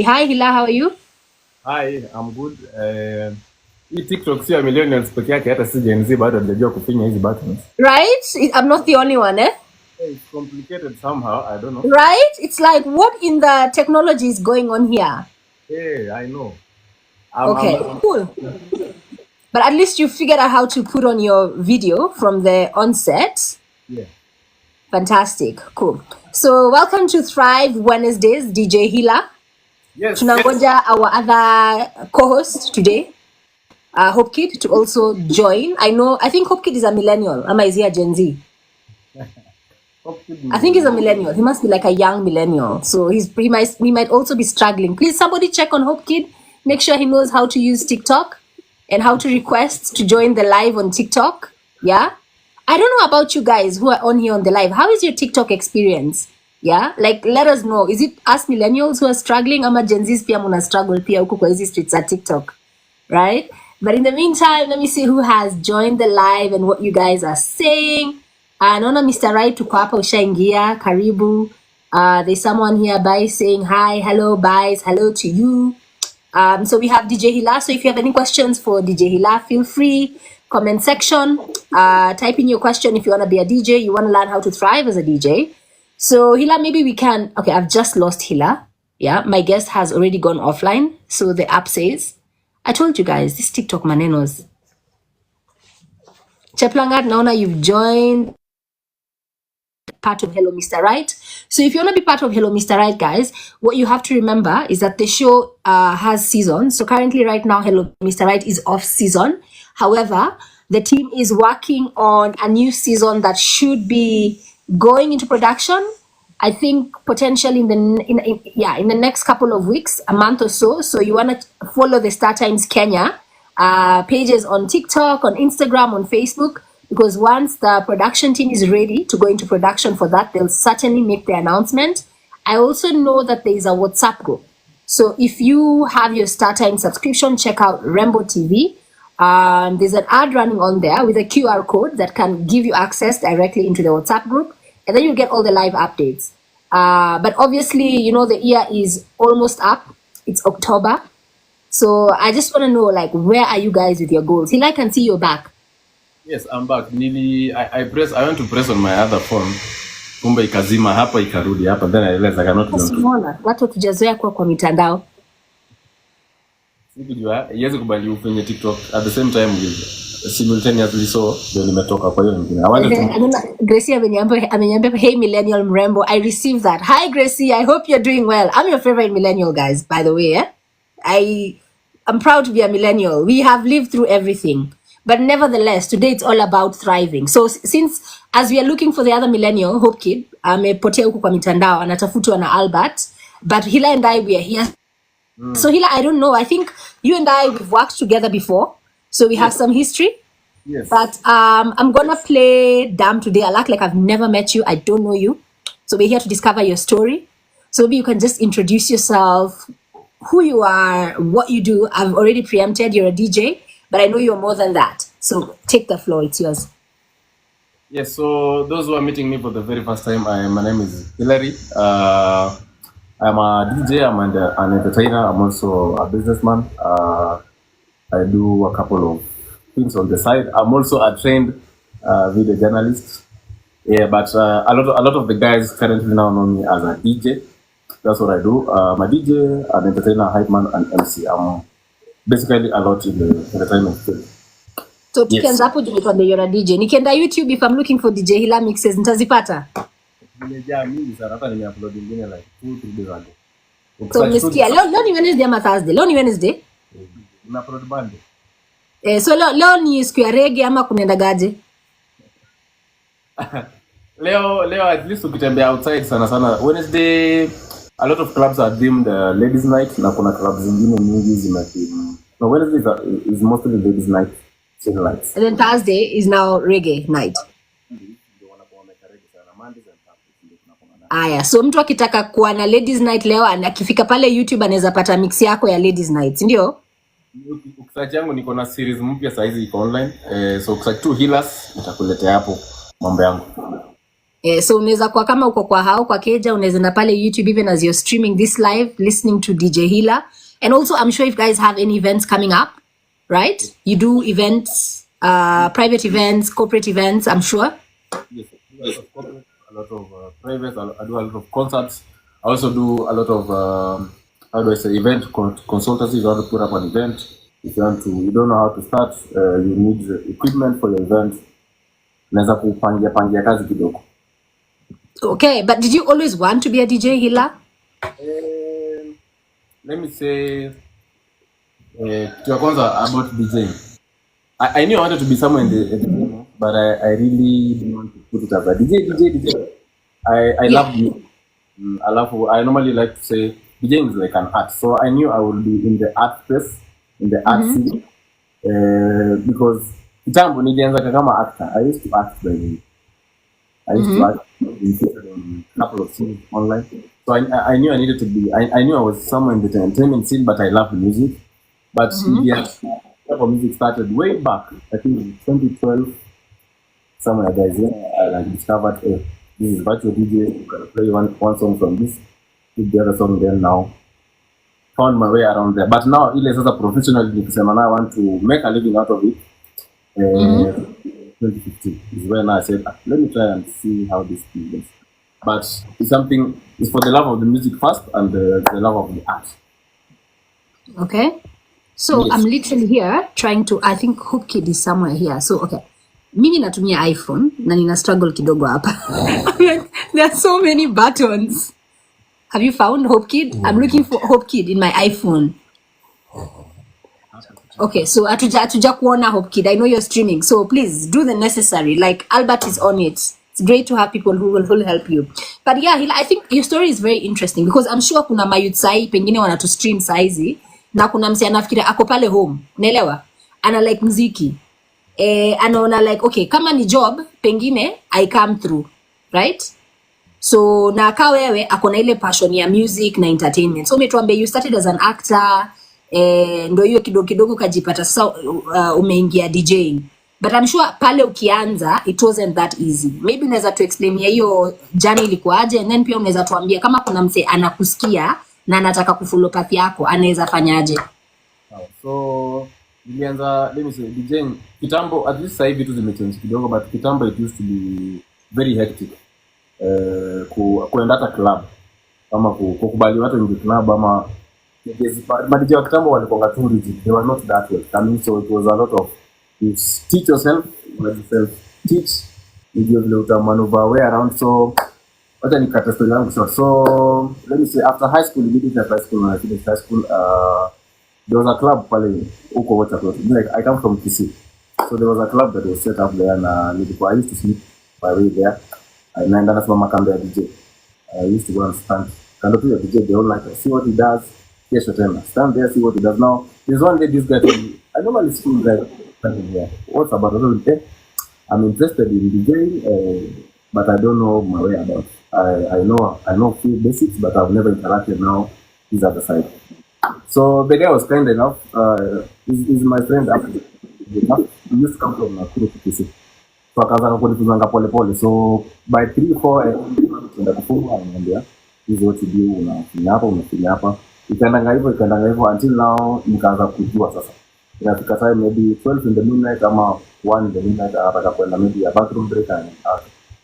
Hi, Hila, how are you? Hi, I'm good. Hii TikTok sio millennials peke yake, hata si Gen Z bado hajajua kufinya hizi buttons. Right? I'm not the only one, eh? It's complicated somehow, I don't know. Right? It's like, what in the technology is going on here? Yeah, I know. Okay, cool. But at least you figured out how to put on your video from the onset. Yeah. Fantastic. Cool. So welcome to Thrive Wednesdays, DJ Hilla. Yes. Tunangoja our other co-host today, Hopekid, to also join. I think Hopekid is a millennial. Ama is he a Gen Z? I think he's a millennial. He must be like a young millennial. So he might also be struggling. Please, somebody check on Hopekid. Make sure he knows how to use TikTok and how to request to join the live on TikTok. Yeah. I don't know about you guys who are on here on the live. How is your TikTok experience? Yeah. Like, let us know. Is it us millennials who are struggling? Ama Gen Z's pia muna struggle pia huku kwa hizi streets at TikTok. Right? But in the meantime, let me see who has joined the live and what you guys are saying. Naona Mr. Right tuko hapa ushaingia, karibu. There's someone here by saying hi, hello, guys, hello to you. So we have DJ Hillas. So if you have any questions for DJ Hillas, feel free. Comment section. Type in your question if you want to be a DJ, you want to learn how to thrive as a DJ. So Hila, maybe we can. Okay, I've just lost Hila. Yeah, my guest has already gone offline. So the app says, I told you guys, this TikTok manenos. Cheplangat, naona you've joined part of Hello Mr. Right. So if you want to be part of Hello Mr. Right, guys, what you have to remember is that the show has seasons. So currently right now, Hello Mr. Right is off season. However, the team is working on a new season that should be going into production. I think potentially in the next couple of weeks, a month or so. So you want to follow the Star Times Kenya pages on TikTok, on Instagram, on Facebook, because once the production team is ready to go into production for that, they'll certainly make the announcement. I also know that there is a WhatsApp group. So if you have your Star Times subscription, check out Rainbow TV. There's an ad running on there with a QR code that can give you access directly into the WhatsApp group, and then you get all the live updates. But obviously, you know, the year is almost up. It's October. So I just want to know, like, where are you guys with your goals? Hila, I can see you're back. Yes, I'm back. I went to press on my other phone. Kumbe ikazima hapa ikarudi hapa, then I realized I cannot do it. Watu tujazoea kwa mitandao. Sikujua, yezi kubali ufanye TikTok at the same time simultaneously, so ndio nimetoka kwa hiyo nyingine. Gracie amenyambia, hey millennial mrembo, I received that. Hi Gracie, I hope you're doing well. I'm your favorite millennial, guys, by the way. I'm proud to be a millennial. We have lived through everything. But nevertheless, today it's all about thriving. So since, as we are looking for the other millennial, Hopekid, amepotea huku kwa mitandao, anatafutwa na Albert, but Hila and I, we are here. So Hila, I don't know. I think you and I, we've worked together before. So we have some history. Yes. But I'm going to play Damn today. I like I've never met you. I don't know you. So we're here to discover your story. So maybe you can just introduce yourself, who you are, what you do. I've already preempted you're a DJ, but I know you're more than that. So take the floor. It's yours. Yes, so those who are meeting me for the very first time, my name is Hillary. I'm a DJ, I'm an entertainer, I'm also a businessman. I do a couple of things on the side. I'm also a trained video journalist. Yeah, but a lot of the guys currently now know me as a DJ. That's what I do. I'm a DJ, an entertainer, hype man, and MC. I'm basically a lot in the entertainment field. So tukianza hapo ndio you're a DJ. Nikienda YouTube, if I'm looking for DJ Hilla mixes, nitazipata? Nimejaa mingi sana, hata nimeupload nyingine like 2-3 days ago. So umesikia, leo ni Wednesday ama Thursday? Leo ni Wednesday? Nimeupload Monday. So leo ni siku ya reggae ama kunaenda gaje? Leo at least ukitembea outside sana Wednesday, a lot of clubs are deemed ladies night, na kuna clubs zingine nyingi zimetim. No, Wednesday is mostly ladies night, chill nights. And then Thursday is now reggae night. Aya, so mtu akitaka kuwa na ladies night leo, akifika pale YouTube anaweza pata mix yako ya ladies night, ndio? Ukisearch yangu niko na series mpya saizi iko online. So ukisearch tu Hillas nitakuletea hapo mambo yangu. So unaweza kwa kama uko kwa hao kwa keja, unaweza na pale YouTube even as you're streaming this live, listening to DJ Hilla. And also I'm sure if guys have any events coming up, right? You do events, private events, corporate events, I'm sure. Yes, a lot of private, I do a lot of concerts. I also do a lot of how do I say, event consultancy. You want to put up an event, if you don't know how to start, you need equipment for your event. Naweza kupangia kazi kidogo. Okay, but did you always want to be a DJ, Hilla? Let me say, to about DJing. I knew I wanted to be somewhere in the game, but I really didn't want to put it as a DJ. I love music. I normally like to say DJing is like an art. So I knew I would be in the art space, in the art scene, because kitambo nilianza kama actor. I used to act by the I used to act in a couple of scenes online. So I knew I needed to be, I knew I was somewhere in the entertainment scene, but I loved music. But yes, music started way back, I think in 2012, somewhere guys, I discovered, this is virtual DJ, you can play one song from this, pick the other song there now. Found my way around there. But now, as a professional DJ, I want to make a living out of it. 2015 is when I said, let me try and see how this thing goes. But it's for the love of the music first and the love of the art. Okay. So yes. I'm literally here trying to, I think Hopekid is somewhere here. So, okay. Mimi natumia iPhone na nina struggle kidogo hapa. There are so many buttons. Have you found Hopekid? I'm looking for Hopekid in my iPhone. Okay, so atuja kuona Hopekid. I know you're streaming, so please do the necessary. Like Albert is on it. It's great to have people who will help you. But yeah, I think your story is very interesting because I'm sure kuna mayouth sai pengine wana to stream saizi na kuna msi anafikiria ako pale home. Naelewa? Ana like muziki. Anaona like okay, kama ni job pengine I come through, right? So na ka wewe ako na ile passion ya music na entertainment. So umetuambia you started as an actor, ndo hiyo kidogo kajipata sasa umeingia DJing. But I'm sure pale ukianza it wasn't that easy. Maybe unaweza tu explain hiyo journey ilikuwaje, and then pia unaweza tuambia kama kuna mse anakusikia na anataka kufollow path yako anaweza fanyaje. So nilianza, let me say, DJing kitambo, at least sasa hivi vitu zimechange kidogo, but kitambo it used to be very hectic. Kuenda hata club kama kukubali watu nje club ama madj wa kitambo walikuwa tu rigid, they were not that way. I mean, so it was a lot of you teach yourself, teach, you vile utamaneuver way around. So wacha nikata story yangu. So let me say, after high school, immediately after high school, when I finished high school, there was a club pale huko water. Like I come from Kisii, so there was a club that was set up there, and I used to sleep my way there. Naenda nasimama kando ya DJ. I used to go and stand kando tu ya DJ, they all like, see what he does, kesho tena stand there, see what he does. Now there's one day this guy told me, I normally see you guys standing here, what's about it? I'm interested in DJing, but I don't know my way about. I know a few basics, but I've never interacted. Now he's at the side. So the guy was kind enough. He's my friend actually. He used to come from Nakuru to Kisii. So akaanza kunifundisha pole. So by 3-4 tunaenda kufunga, ananiambia hizo what you do, unafanya hapa ikaenda hivyo until now nikaanza kujua sasa. Inafika time maybe 12 in the midnight ama 1 in the midnight anataka kwenda maybe a bathroom break and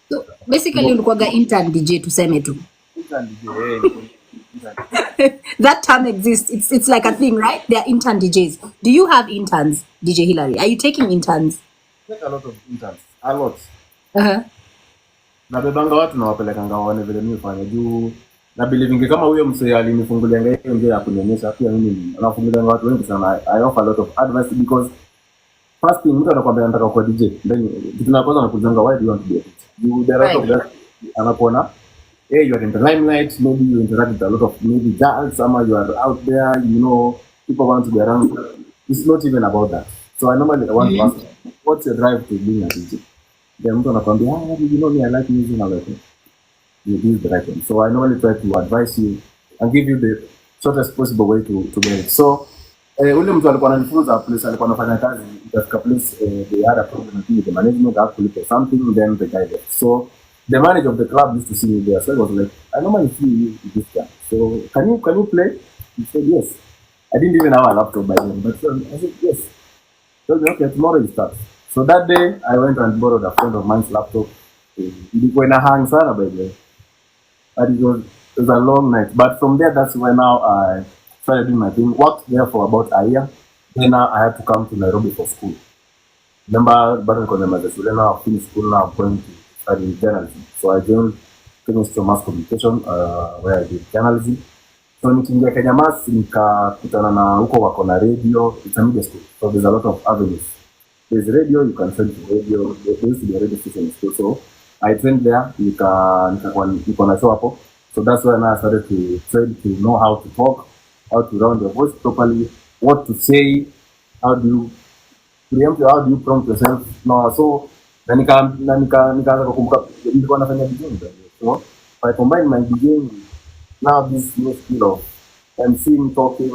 so basically ulikuwa intern DJ tuseme tu. Intern DJ. That term exists. It's like a thing, right? There are intern DJs. Do you have interns, DJ Hillary? Are you taking interns? Take a lot of interns. A lot. Na bebanga watu na wapelekanga waone vile mimi fanya juu na believing kama huyo msee alinifungulia hiyo njia ya kunionyesha pia mimi nafungulia watu wengi sana. I offer a lot of advice because first thing mtu anakuambia nataka kuwa DJ, then kitu na kwanza anakujanga why do you want to be a DJ? You there are of that anakuona you are in the limelight, maybe you interact with a lot of maybe girls, you are out there, people want to be around. It's not even about that. So I normally want to ask, what's your drive to being a DJ? Then mtu anakuambia, me, I like music and everything. You do the right thing. So I normally try to advise you and give you the shortest possible way to get it. So ule mtu alikuwa ananifunza place, alikuwa anafanya kazi katika place, they had a problem with the management, actually for something, then the guy left. So the manager of the club used to see me there. So I was like, I normally see you with this guy. So can you play? He said yes. I didn't even have a laptop by then, but I said yes. So okay, tomorrow you start. So that day I went and borrowed a friend of mine's laptop. Ilikuwa ina hang sana by the way. But it was a long night. But from there, that's when now I started doing my thing. Worked there for about a year. Then now I had to come to Nairobi for school. Remember, but because I'm at the school now, I finished school now, I'm going to study journalism. So I joined Chemistry Mass Communication, where I did journalism. So nikiingia Kenya Mass, nikakutana na huko wako na radio, it's a media school. So there's a lot of avenues. There's radio, you can send to radio, there used to be a radio station in school. So I trained there, niko na show hapo. So that's when I started to train to know how to talk, how to round your voice properly, what to say, how do you prompt yourself. No, so nikaanza kukumbuka nilikuwa nafanya DJing. So I combine my DJing now this new skill of MCing, talking.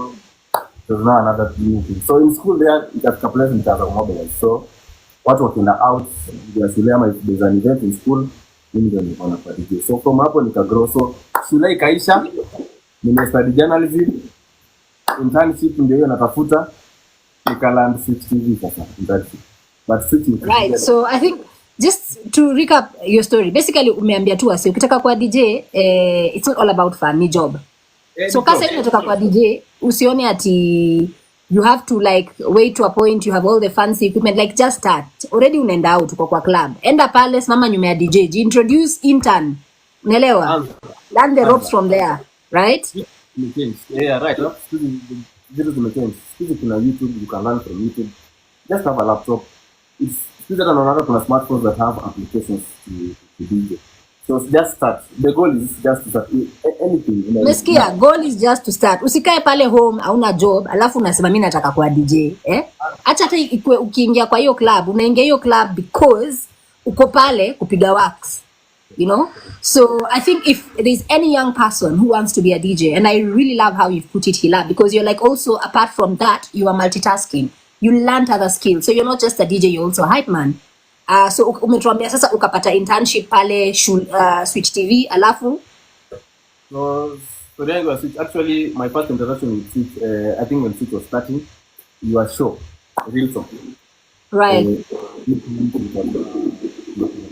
There's now another new thing. So in school there, ikafika place nikaanza kumobilize. So watu wakienda out ya shule ama if there's an event in school, mimi ndio nilikuwa nafanya DJ. So from hapo nikagrow. So shule ikaisha, nimestudy journalism, internship ndio hiyo natafuta, nikaland switch TV sasa internship. But switching right. So I think just to recap your story, basically umeambia tu wasi ukitaka kwa DJ it's not all about fun, ni job. So kasa hivi unataka kwa DJ usione ati you have to like wait to a point you have all the fancy equipment, like just start. Already unaenda out kwa club. Enda pale simama nyuma ya DJ, introduce intern. Unaelewa? Learn the ropes from there, right? Yeah, right. Videos to maintain. Kuna YouTube, you can learn from YouTube. Just have a laptop. It's that another kuna smartphones that have applications to DJ. So just start. The goal is just to start anything. Mesikia, goal is just to start. Usikae pale home hauna job alafu unasema mimi nataka kuwa DJ, Acha hata ukiingia kwa hiyo club, unaingia hiyo club because uko pale kupiga wax. You know? So I think if there's any young person who wants to be a DJ, and I really love how you've put it, Hila, because you're like also, apart from that, you are multitasking. You learned other skills. So you're not just a DJ, you're also a hype man. So umetuambia sasa ukapata internship pale Switch TV, alafu? So then was Switch. Actually, my first introduction with Switch, I think when Switch was starting, you are show, real song. Right.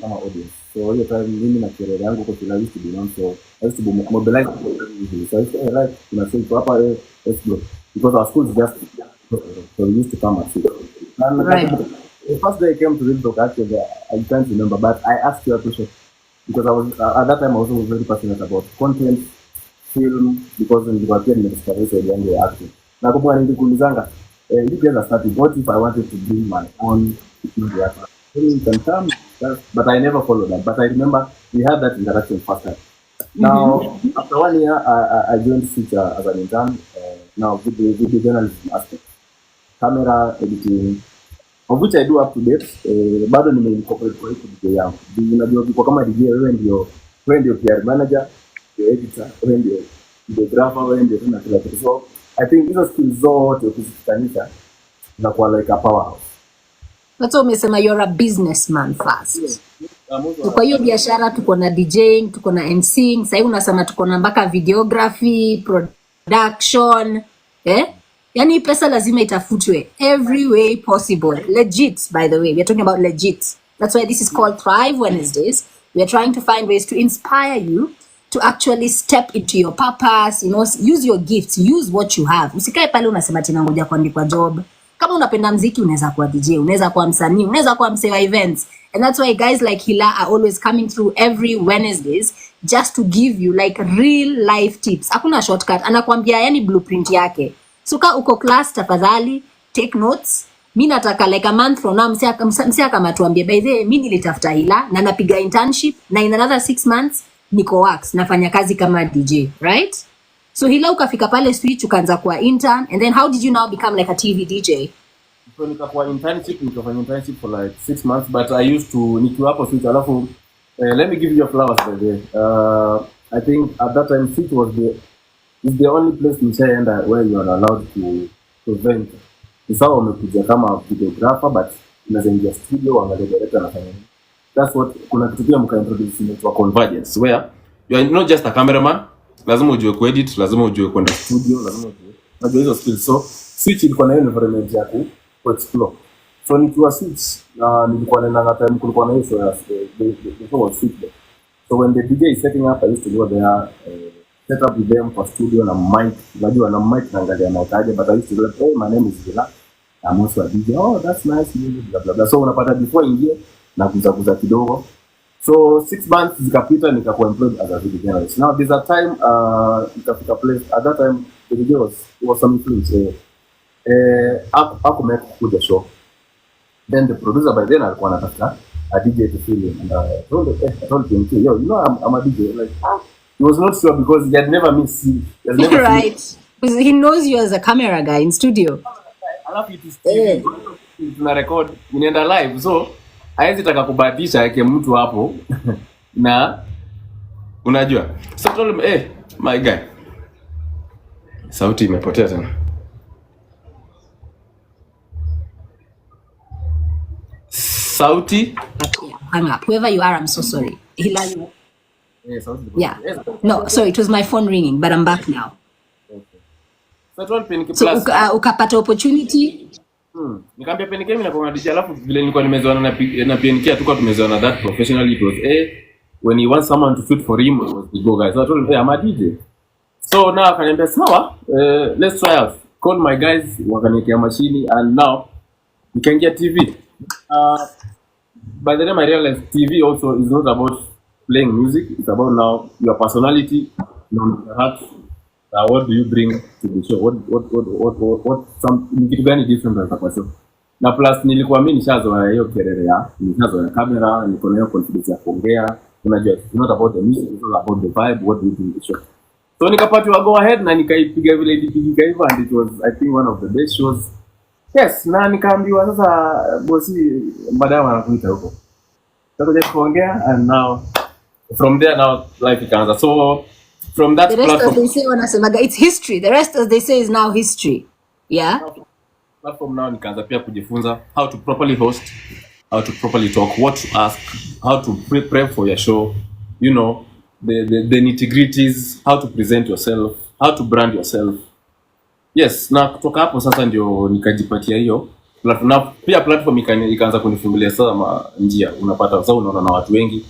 Audience. So hiyo time mimi na career yangu kwa kila used to be known, so I used to mobilize people. So I used to like say hapa let's go, because our school is just so we used to come and see. And right. The first day I came to real talk, actually I can't remember, but I asked you a question because I was at that time I was very passionate about content, film, because nilikuwa pia nimestarted yangu ya acting. Na kwa nini nilikulizanga you guys started, what if I wanted to bring my own theater? You can come. But I never followed that. But I remember we had that interaction first time. Now, after 1 year, I joined Switch as an intern. Now, video journalism aspect, camera editing, of which I do up to date. Bado nimeincorporate kwa hiyo DJ yangu. Unajua kwa kama DJ wewe ndio PR manager, ndio editor, wewe ndio videographer, wewe ndio tuna kila kitu. So I think hizo skills zote ukizitanisha zinakuwa like a powerhouse. That's why umesema you're a businessman first. Kwa hiyo biashara tuko na DJing, tuko na MCing, sasa unasema tuko na mpaka videography, production, Yani pesa lazima itafutwe every way possible. Legit, by the way. We are talking about legit. That's why this is called Thrive Wednesdays. We are trying to find ways to inspire you to actually step into your purpose, use your gifts, use what you have. Usikae pale unasema tena ngoja kuandikwa job. Kama unapenda muziki unaweza kuwa DJ, unaweza kuwa msanii, unaweza kuwa msee wa events. And that's why guys like Hila are always coming through every Wednesdays just to give you like real life tips. Hakuna shortcut, anakuambia yani blueprint yake. So ka uko class tafadhali take notes. Mimi nataka like a month from now msia kama tuambie by the way mimi nilitafuta Hila na napiga internship na in another 6 months niko wax nafanya kazi kama DJ, right? So Hila ukafika pale Switch ukaanza kuwa intern, and then how did you now become like a TV DJ? So nikafanya internship for like 6 months, but I used to nikiwa hapo Switch alafu let me give you your flowers by the way. I think at that time Switch was the only place in China where you are allowed to vent. Isawa umekuja kama videographer, but unaweza ingia studio uangalie director anafanya nini. that's what kuna kitu pia mkaintroduce inaitwa convergence, where you are not just a cameraman, lazima ujue kuedit, lazima ujue kwenda studio, lazima unajua hizo skills. So switch ilikuwa na environment ya ku explore. So nikiwa switch nilikuwa naenda time kulikuwa na hiyo ya the was switch. So when the DJ is setting up, I used to go there, set up with them for studio na mic. Unajua na mic naangalia na utaje, but I used to be like, hey, my name is Hillas, I'm also a DJ. Oh, that's nice, blah blah blah. So unapata before ingie na kuza kidogo. So 6 months zikapita, nikakuwa employed as a video journalist. Now there's a time ikafika place at that time the video was some influence aku make kuja show. Then the producer by then alikuwa anatafuta a DJ to fill in, and I told him, yo, you know, I'm a DJ. Like, he was not sure because he had never missed. He has never right, because he knows you as a camera guy in studio. Alafu it is TV, tuna record, inaenda live, so haizi taka kubahatisha yake mtu hapo na unajua. So I told him, hey, my guy, sauti imepotea tena. Sauti. Hang up. Whoever you are, I'm so sorry. Hilary. Yeah. No, sorry, it was my phone ringing, but I'm back now. Okay. So Penike plus. So ukapata opportunity. Nikaambia Penike mimi nakuwa DJ, alafu vile nilikuwa nimezoana na Penike tukao tumezoana that professionally. It was when he wants someone to shoot for him, it was the go guys. So I told him, hey, I'm a DJ. So now akaniambia sawa, let's try out. Call my guys, wakaniwekea machine, and now we can get TV. By the time I realized TV also is not about playing music, it's about now your personality, your heart. What do you bring to the show? What some kitu gani different kwa show? Na plus nilikuwa mimi nishazoea hiyo kelele ya, nishazoea kamera, niko na hiyo confidence ya kuongea. Unajua, it's not about the music, it's all about the vibe, what do you bring to the show. So nikapatiwa go ahead na nikaipiga vile ilipigika hivyo, and it was, I think, one of the best shows. Yes, na nikaambiwa sasa bosi madam anakuita huko. Tutakuja kuongea, and now from there now life ikaanza. So from that the rest platform, as they say wanasemaga it's history. The rest as they say is now history. Yeah. Platform now nikaanza pia kujifunza how to properly host, how to properly talk, what to ask, how to prep for your show, you know, the nitty-gritties, how to present yourself, how to brand yourself. Yes, na kutoka hapo sasa ndio nikajipatia hiyo platform. Pia platform ikaanza kunifungulia sasa njia. Unapata sasa unaona na watu wengi,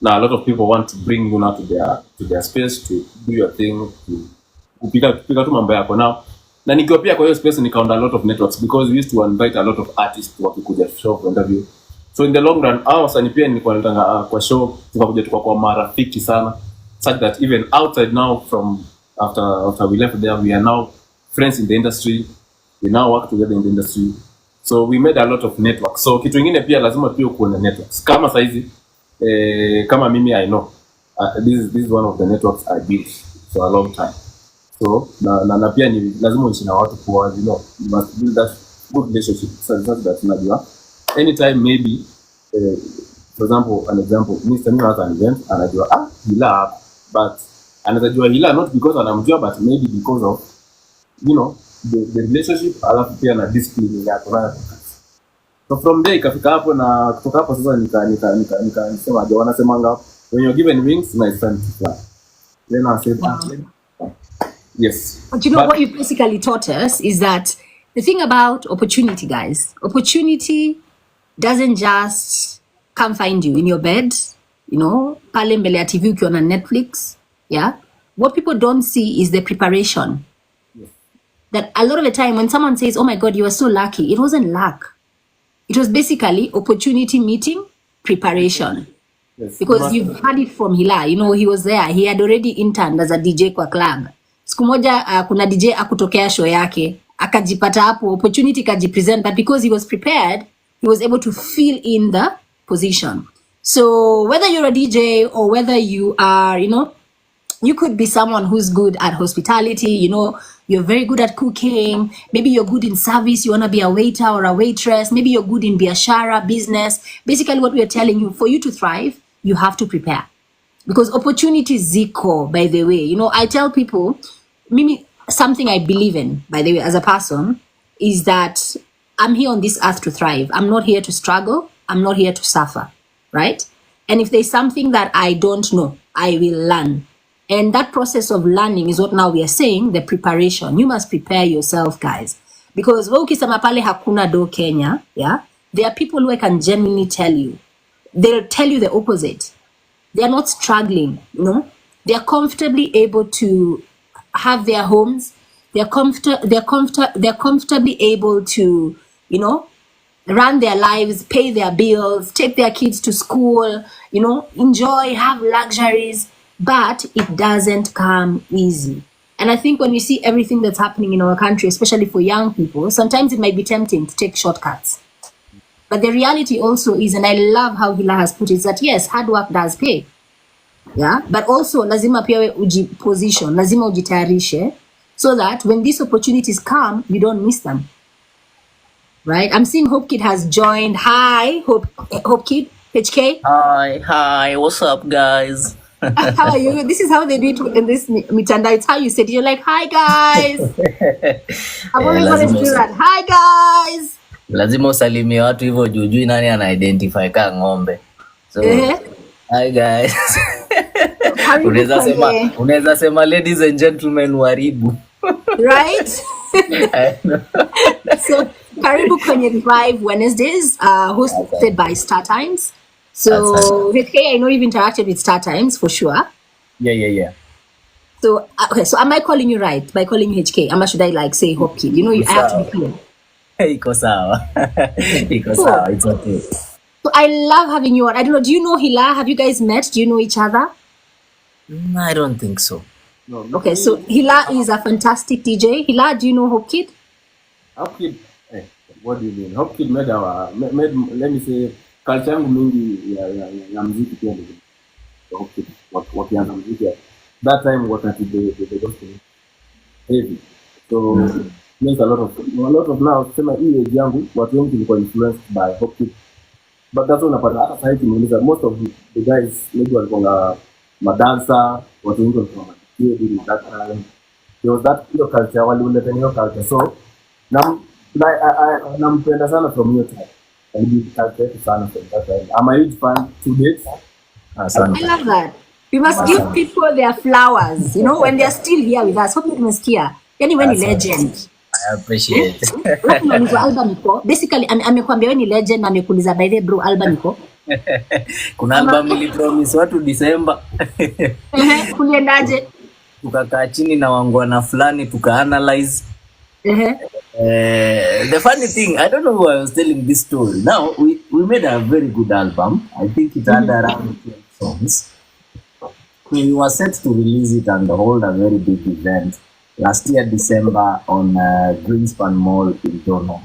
na a lot of people want to bring you now to their space to do your thing, to kupika tu mambo yako now. Na nikiwa pia kwa hiyo space nikaunda a lot of networks, because we used to invite a lot of artists wakikuja show for interview. So in the long run, sasa pia nilikuwa nataka kwa show tukakuja kwa marafiki sana, such that even outside now from after we left there, we are now friends in the industry. We now work together in the industry. So we made a lot of networks. So kitu kingine pia lazima pia kuwe na networks. Kama saizi kama mimi I know this is one of the networks I built for a long time. So na pia ni lazima uishi na watu kwa, you know, you must build that good relationship so that unajua anytime maybe for example Mr. Mimi has an event anajua Hila, but anajua Hila not because anamjua, but maybe because of, you know, the relationship, alafu pia na discipline yako. So from there ikafika hapo, na kutoka hapo sasa nikasema wanasemanga when you're given wings na it's time to fly. Then I said yes. But you know what you basically taught us is that the thing about opportunity, guys, opportunity doesn't just come find you in your bed, you know, pale mbele ya TV ukiwa na Netflix. Yeah, what people don't see is the preparation. That a lot of the time when someone says, oh my God, you are so lucky, it wasn't luck. It was basically opportunity meeting preparation. Yes, because you've heard it from Hila, you know, he was there. He had already interned as a DJ kwa club. Siku moja kuna DJ akutokea show yake, akajipata hapo, opportunity kajipresent, but because he was prepared, he was able to fill in the position. So whether you're a DJ or whether you are, you know, you could be someone who's good at hospitality, you know, you're very good at cooking, maybe you're good in service, you want to be a waiter or a waitress, maybe you're good in biashara, business. Basically what we are telling you, for you to thrive, you have to prepare. Because opportunities ziko, by the way. You know, I tell people, Mimi, something I believe in, by the way, as a person, is that I'm here on this earth to thrive. I'm not here to struggle. I'm not here to suffer. right? And if there's something that I don't know, I will learn. And that process of learning is what now we are saying, the preparation. You must prepare yourself, guys. Because ukisema pale hakuna do Kenya, yeah, there are people who I can genuinely tell you. They'll tell you the opposite. They're not struggling, you know. They're comfortably able to have their homes. They're comfortably able to, you know, run their lives, pay their bills, take their kids to school, you know, enjoy, have luxuries, but it doesn't come easy. And I think when we see everything that's happening in our country, especially for young people, sometimes it might be tempting to take shortcuts. But the reality also is, and I love how Hila has put it, that yes, hard work does pay. Yeah, but also lazima pia position, lazima ujitayarishe, so that when these opportunities come, you don't miss them. Right? I'm seeing Hopekid has joined. Hi, Hopekid, HK. Hi, what's up, guys? How are you? This is how they do it in this mitanda. It's how you said it. You're like, hi, guys. I've always wanted to do that. Hi, guys. Lazima usalimie watu hivyo juu nani ana identify ka ng'ombe. So, hi, guys. Unaweza sema ladies and gentlemen waribu. Right? So, karibu kwenye Revive Wednesdays, hosted by Star Times. So, HK, I know you've interacted with Star Times for sure. Yeah. So, okay, so am I calling you right by calling you HK? Or should I like say Hopekid? You know, I have to be clear. Iko sawa. It's okay. So, I love having you on. I don't know, do you know Hila? Have you guys met? Do you know each other? I don't think so. No. Okay, so Hila is a fantastic DJ. Hila, do you know Hopekid? Hopekid, what do you mean? Hopekid made let me say, culture yangu mingi ya muziki pia ndio. Hopekid wakianza muziki that time wakati the gospel heavy. So there's a lot of now sema hii age yangu watu wengi walikuwa influenced by Hopekid. But that's unapata hata sasa hivi most of the guys maybe walikuwa madancer, watu wengi walikuwa during that time. There was that culture, walileta hiyo culture. So nampenda sana from your time. And be culture sana from that time. I'm a huge fan to date. I love that. We must give people their flowers, you know, when they're still here with us. Hope you must hear. Anyway, ni legend. I appreciate it. Album iko. Basically, amekwambia wewe ni legend na amekuuliza by the bro album iko. Kuna album nilipromise watu December. Kuliendaje? Tukakaa chini na wangwana fulani tukaanalyze. The funny thing, I don't know who I was telling this story. Now we made a very good album. I think it had around 12 songs. We were set to release it and hold a very big event last year December on Greenspan Mall in Dono.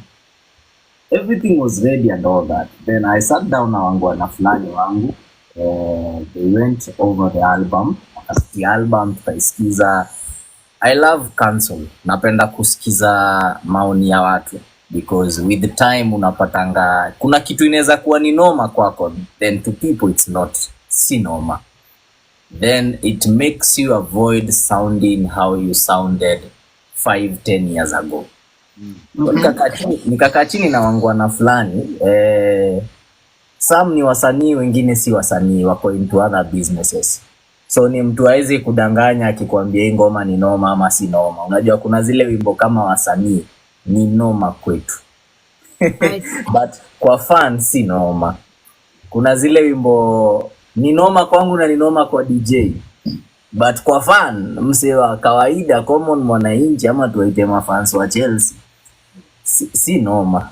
Everything was ready and all that. Then I sat down na wangwana fulani wangu. They went over the album. The album tukaisikiza. I love counsel. Napenda kusikiza maoni ya watu because with the time unapatanga kuna kitu inaweza kuwa ni noma kwako, then to people it's not si noma. Then it makes you avoid sounding how you sounded 5-10 years ago. Nikakaa chini na wangwana fulani, some ni wasanii wengine si wasanii, wako into other businesses. So ni mtu haizi kudanganya akikwambia hii ngoma ni noma ama si noma. Unajua kuna zile wimbo kama wasanii ni noma kwetu. But kwa fan si noma. Kuna zile wimbo ni noma kwangu na ni noma kwa DJ. But kwa fan mse wa kawaida common mwananchi ama tuwaite mafans wa Chelsea si noma.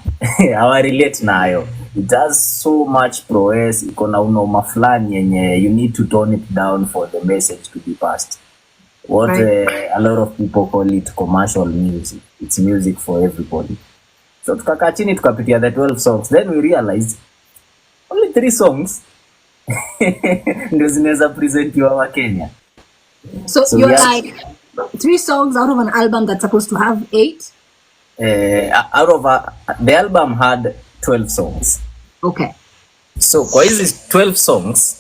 Hawa relate nayo. It does so much prowess. Ikona unoma fulani yenye you need to tone it down for the message to be passed. What a lot of people call it commercial music. It's music for everybody. So tukakaa chini tukapitia the 12 songs. Then we realized only 3 songs ndio zinaweza present wa Kenya. So you're like 3 songs out of an album that's supposed to have 8? Out of the album had 12 songs. Okay. So kwa hizi 12 songs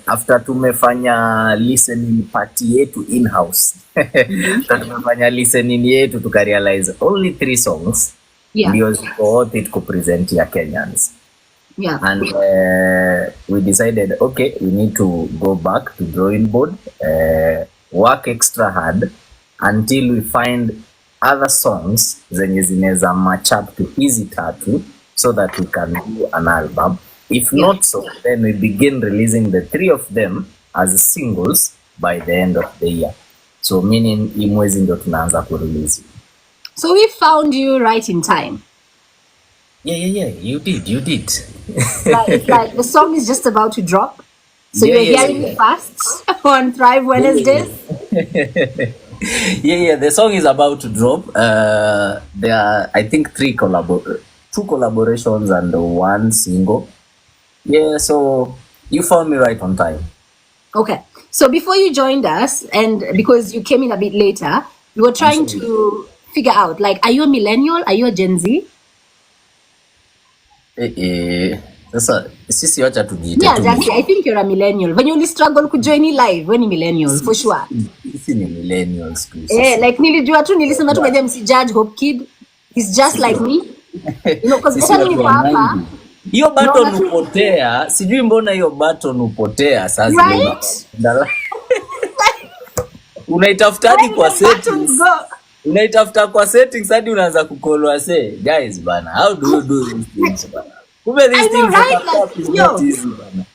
after tumefanya listening party yetu in-house. Tumefanya listening yetu tukarealize only 3 songs ndio ziko worth it kupresent ya Kenyans. Yeah. And we decided, okay, we need to go back to drawing board, work extra hard until we find other songs zenye zinaweza match up to hizi tatu so that we can do an album. If Yeah. not so, then we begin releasing the three of them as singles by the end of the year. So meaning hii mwezi ndio tunaanza kurelease. So we found you right in time. Yeah, you did. It's like the song is just about to drop. So Yeah, you're yeah, hearing it fast on Thrive Wednesdays. Yeah, the song is about to drop. There are, I think, two collaborations and one single. Yeah, so you found me right on time. Okay. So before you joined us, and because you came in a bit later, we were trying to figure out, like, are you a millennial? Are you a Gen Z? Sasa sisi wacha tujiite Yeah, tu exactly. I think you're a millennial. When you struggle to join live, when you millennial, for sure. sisi ni millennials tu. Like nilijua tu nilisema tu by them si judge Hopekid. He's just like me. You know, because Sisi hata watu niko wa hapa. 90. Hiyo button Naona tu- upotea, sijui mbona hiyo button upotea sasa. Right? Unaitafuta hadi kwa Where did the settings. buttons go? Unaitafuta kwa settings hadi unaanza kukolwa say, guys bana, how do you do these things bana? Kumbe these I know, things right? are Like, is yo. not easy bana.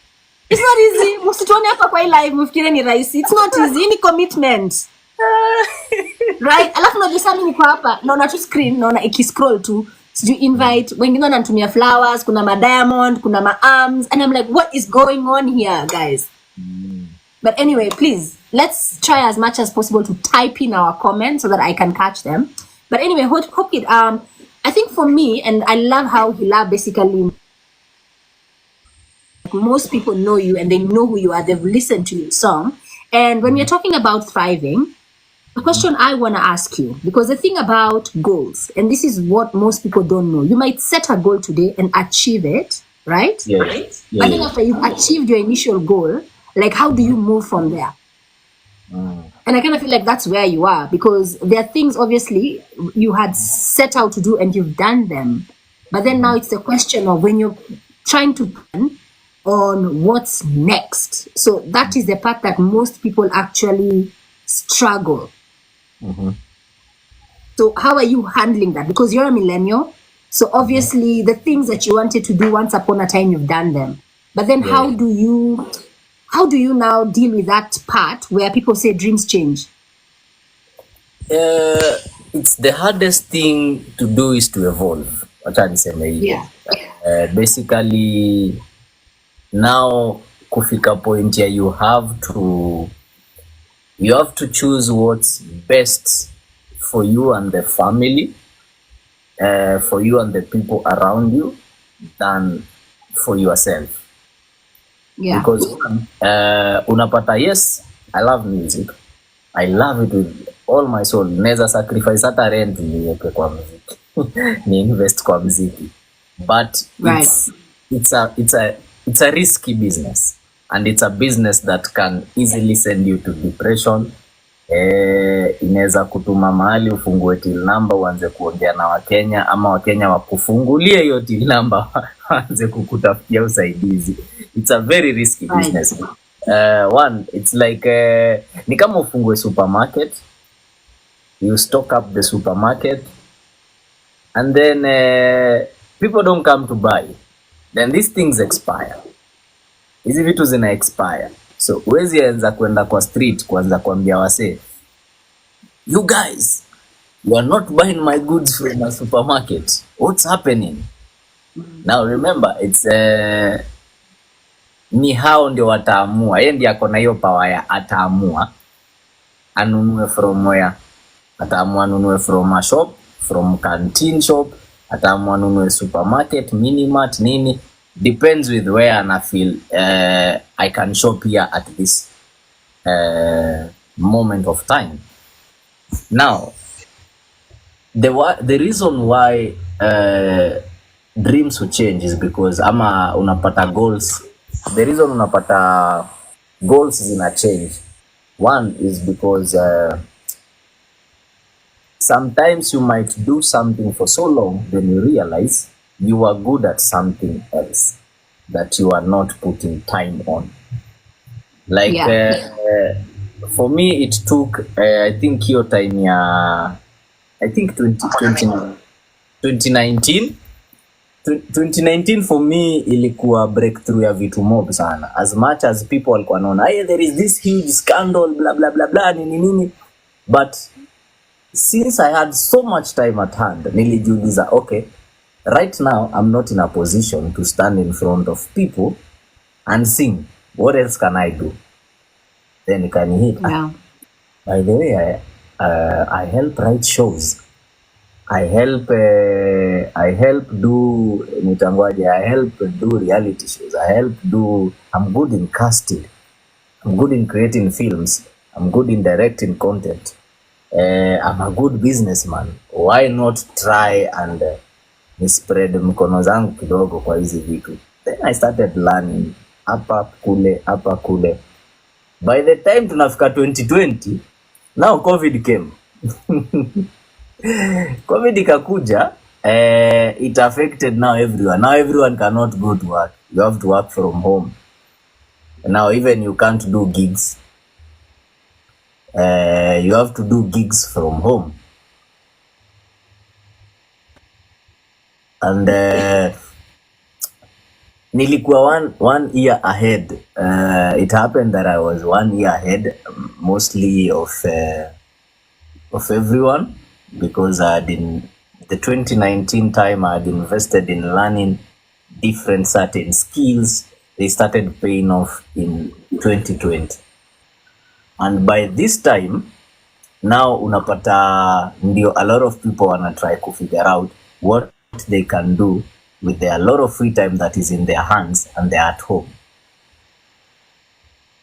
It's not easy. Msituone hapa kwa hii live mfikiri ni rahisi. It's not easy. Ni commitment. Right? Alafu unajua sasa mimi niko hapa naona tu screen, naona ikiscroll tu. Sijui invite, wengine wananitumia flowers, kuna ma diamond, kuna ma arms, and I'm like, what is going on here, guys? But anyway, please, let's try as much as possible to type in our comments so that I can catch them. But anyway, Hopekid, I think for me, and I love how Hila basically, most people know you and they know who you are. They've listened to your song. And when we're talking about thriving, the question I want to ask you, because the thing about goals, and this is what most people don't know, you might set a goal today and achieve it, right? Yeah. Right? But then after you've achieved your initial goal, like how do you move from there? And I kind of feel like that's where you are, because there are things obviously you had set out to do and you've done them. But then now it's the question of when you're trying to plan on what's next. So that is the part that most people actually struggle. So how are you handling that? Because you're a millennial. So obviously the things that you wanted to do once upon a time, you've done them. But then how do you now deal with that part where people say dreams change? It's the hardest thing to do is to evolve. Wacha niseme hivyo. Basically now kufika point ya you have to choose what's best for you and the family, for you and the people around you, than for yourself. Yeah. Because unapata, yes, I love music. I love it with all my soul. Neza sacrifice hata rent niweke kwa muziki. Ni invest kwa muziki. But Right. it's a risky business, and it's a business that can easily send you to depression. Inaweza kutuma mahali ufungue till number uanze kuongea na Wakenya, ama Wakenya wakufungulie hiyo till number waanze kukutafutia usaidizi. It's a very risky business. One, it's like ni kama ufungue supermarket, you stock up the supermarket, and then people don't come to buy, then these things expire. Hizi vitu zina expire. So uwezi anza kwenda kwa street kuanza kuambia wase, you guys, you are not buying my goods from a supermarket. What's happening? Now remember, it's ni hao ndio wataamua. Yeye ndiye akona hiyo power ya ataamua anunue from where. Ataamua anunue from a shop, from canteen shop, ataamua anunue supermarket, minimart, nini. Depends with where ana feel I can shop here at this moment of time. Now, the reason why dreams will change is because ama unapata goals. The reason unapata goals zina change, one is because sometimes you might do something for so long, then you realize you are good at something else. that you are not putting time on. Like for me it took I think your time I think 2019 for me ilikuwa breakthrough ya vitu mob sana. As much as people walikuwa naona hey, there is this huge scandal blah blah blah blah nini, but since I had so much time at hand, nilijiuliza okay, right now I'm not in a position to stand in front of people and sing. What else can I do? Then you can hit. Yeah. By the way, I help write shows. I help do reality shows. I'm good in casting. I'm good in creating films. I'm good in directing content. I'm a good businessman. Why not try and spread mkono zangu kidogo kwa hizi vitu? Then I started learning hapa kule. By the time tunafika 2020, now COVID came. COVID ikakuja, it affected now everyone. Now everyone cannot go to work. You have to work from home. Now even you can't do gigs. You have to do gigs from home. And nilikuwa one year ahead. It happened that I was 1 year ahead, mostly of everyone, because in the 2019 time I had invested in learning different certain skills. They started paying off in 2020. And by this time, now unapata ndio a lot of people wanna try to figure out what they can do with a lot of free time that is in their hands and they're at home.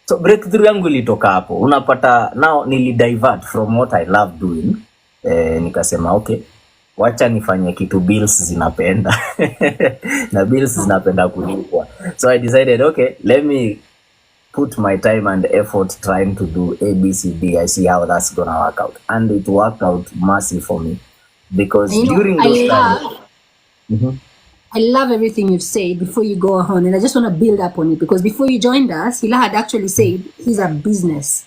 So breakthrough yangu ilitoka hapo. Unapata now divert from what I love doing. Nikasema okay, wacha nifanye kitu bills zinapenda. Na bills zinapenda kulipwa. So I decided okay, let me put my time and effort trying to do ABCD. I see how that's gonna work out. And it worked out massive for me. Because during those times... I love everything you've said before you go on, and I just want to build up on it, because before you joined us, Hila had actually said he's a business,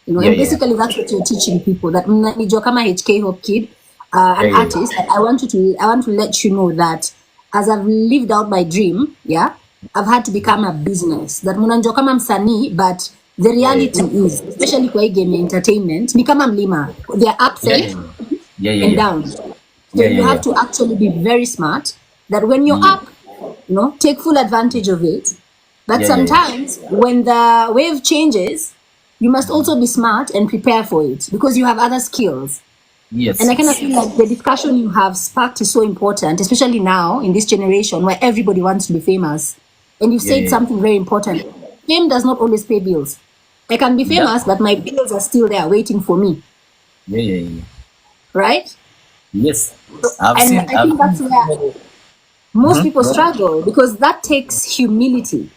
and basically that's what you're teaching people. That nijua kama HK Hopekid, an artist. And I want to let you know that as I've lived out my dream, I've had to become a business. That munanjua kama msanii, but the reality is, especially kwa game entertainment, ni kama mlima. There are ups and downs. So you have to actually be very smart. That when you're up, take full advantage of it. But sometimes when the wave changes, you must also be smart and prepare for it, because you have other skills. Yes. And I kind of feel like the discussion you have sparked is so important, especially now in this generation where everybody wants to be famous. And you said something very important. Fame does not always pay bills. I can be famous, but my bills are still there waiting for me. Right? Yes. I think that's where most people struggle, because that takes humility.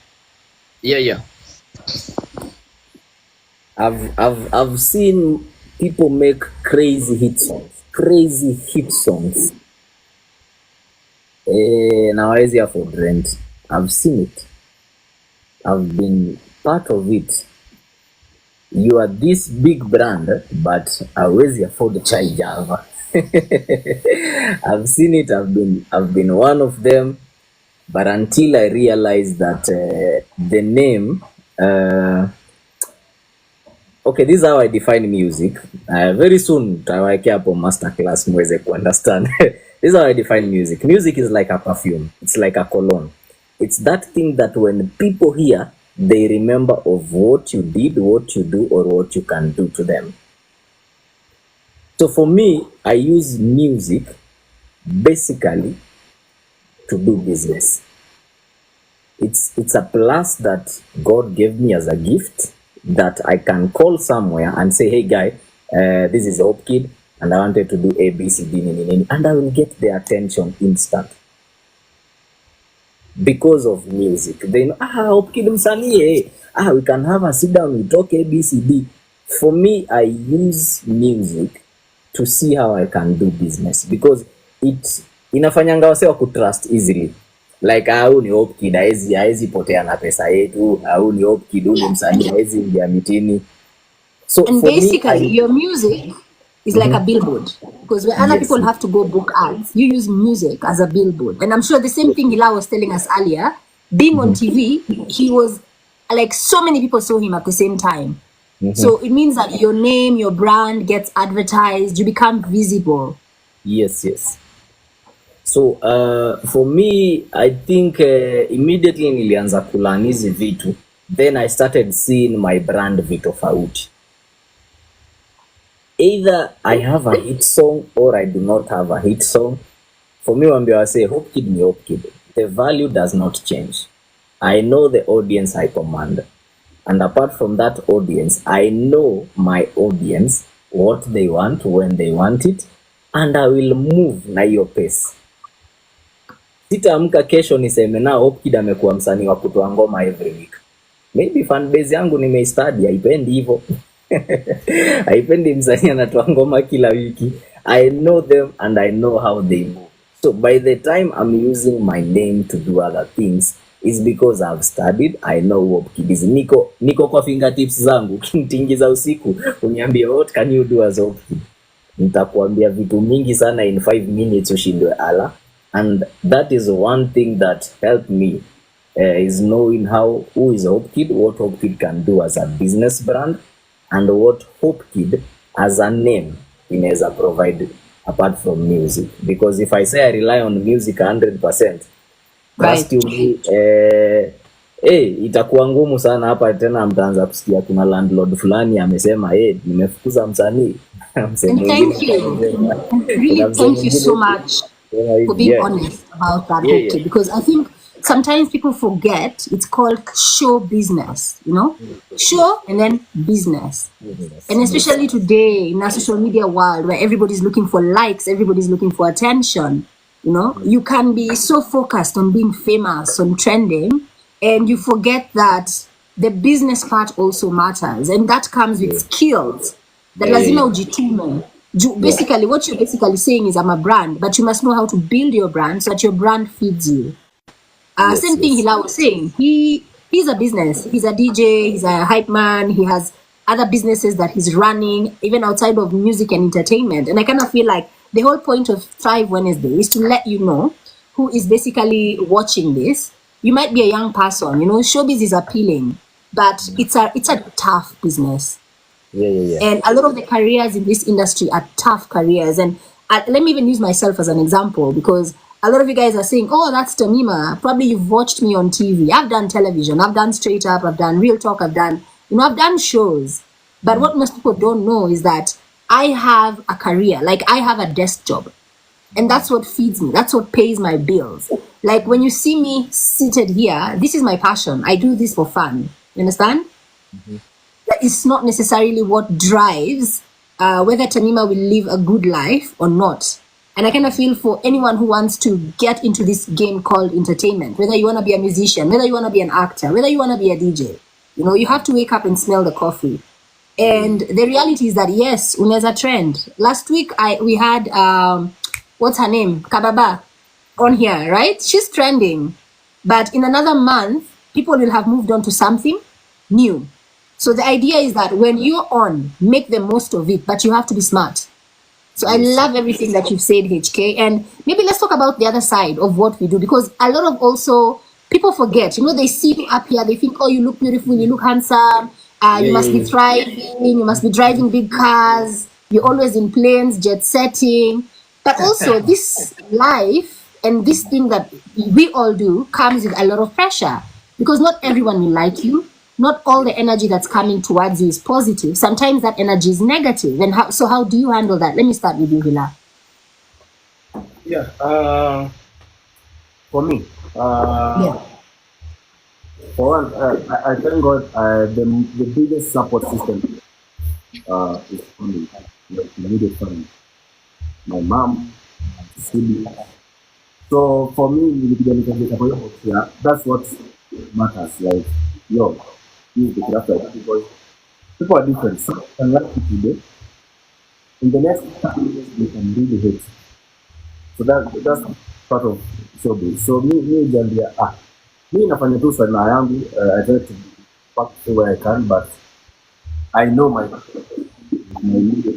I've seen people make crazy hit songs. Now I see afford rent. I've seen it. I've been part of it. You are this big brand, but I always afford the chai java. I've seen it. I've been one of them, but until I realized that the name. Okay, this is how I define music. Very soon, taweke hapo masterclass mweze ku understand. This is how I define music. Music is like a perfume. It's like a cologne. It's that thing that when people hear, they remember of what you did, what you do, or what you can do to them. So for me, I use music basically to do business. It's a plus that God gave me as a gift, that I can call somewhere and say, hey guy, this is Hopekid and I wanted to do A, B, C, D, and I will get their attention instant. Because of music. They know, Hopekid msanii, we can have a sit down, we talk A, B, C, D. For me, I use music to see how I can do business, because it inafanyanga wase wa kutrust easily. Like au ni Hopekid haezi potea na pesa yetu, au ni Hopekid ni msanii haezi ingia mitini. So And for me, basically, your music is like a billboard, because where other yes, people have to go book ads, you use music as a billboard. And I'm sure the same thing Hila was telling us earlier, being on TV, he was like, so many people saw him at the same time. So it means that your name, your brand gets advertised, you become visible. yes. So for me, I think immediately nilianza kulearn hizi vitu, then I started seeing my brand vitofauti. Either I have a hit song or I do not have a hit song. For me, when I say Hopekid ni Hopekid, the value does not change. I know the audience I command. And apart from that audience, I know my audience, what they want, when they want it, and I will move na hiyo pace. Sitaamka kesho niseme na Hopekid amekuwa msanii wa kutoa ngoma every week. Maybe fan base yangu nimeistudy, haipendi hivyo. Haipendi msanii anatoa ngoma kila wiki. I know them and I know how they move. So by the time I'm using my name to do other things, is because I've studied. I know Hopekid is. Niko kwa fingertips zangu. Kintingiza usiku uniambie what can you do as Hopekid, nitakuambia vitu mingi sana in 5 minutes ushindwe ala. And that is one thing that helped me is knowing who is Hopekid, what Hopekid can do as a business brand, and what Hopekid as a name inaweza provide apart from music. Because if I say I rely on music 100%, trust you me, itakuwa ngumu sana hapa tena. Mtaanza kusikia kuna landlord fulani amesema nimefukuza msanii. Thank you. Really, thank you so much for being honest about that, Hopekid, because I think sometimes people forget it's called show business, show and then business. And especially today in our social media world where everybody's looking for likes, everybody's looking for attention, you can be so focused on being famous, on trending, and you forget that the business part also matters, and that comes with skills. That lazima ujitume. Basically, what you're basically saying is I'm a brand, but you must know how to build your brand so that your brand feeds you. Same thing Hila was saying. He's a business. He's a DJ. He's a hype man. He has other businesses that he's running, even outside of music and entertainment. And I kind of feel like the whole point of Thrive Wednesday is to let you know who is basically watching this. You might be a young person. Showbiz is appealing, but it's a tough business. Yeah. And a lot of the careers in this industry are tough careers. And let me even use myself as an example, because a lot of you guys are saying, oh, that's Tamima. Probably you've watched me on TV. I've done television. I've done Straight Up. I've done Real Talk. I've done shows. But what most people don't know is that I have a career. Like, I have a desk job. And that's what feeds me. That's what pays my bills. Like, when you see me seated here, this is my passion. I do this for fun. You understand? That is not necessarily what drives whether Tamima will live a good life or not. And I kind of feel for anyone who wants to get into this game called entertainment, whether you want to be a musician, whether you want to be an actor, whether you want to be a DJ, you have to wake up and smell the coffee. And the reality is that, yes, unaweza trend. Last week, we had, what's her name? Kababa on here, right? She's trending. But in another month, people will have moved on to something new. So the idea is that when you're on, make the most of it, but you have to be smart. So I love everything that you've said, HK. And maybe let's talk about the other side of what we do, because a lot of also people forget, they see you up here, they think, oh, you look beautiful, you look handsome, you must be thriving, you must be driving big cars, you're always in planes, jet setting. But also this life and this thing that we all do comes with a lot of pressure, because not everyone will like you. Not all the energy that's coming towards you is positive. Sometimes that energy is negative. And how do you handle that? Let me start with you, Hila. Yeah. For me, for one, I thank God the biggest support system is family, immediate family. My mom, siblings. So for me, that's what matters. Like, because people are different. Some can like it today. In the next 5 years, they can really hate. So that's part of showbiz. So me jambia me nafanya tu sana yangu. I try to back to where I can, but I know my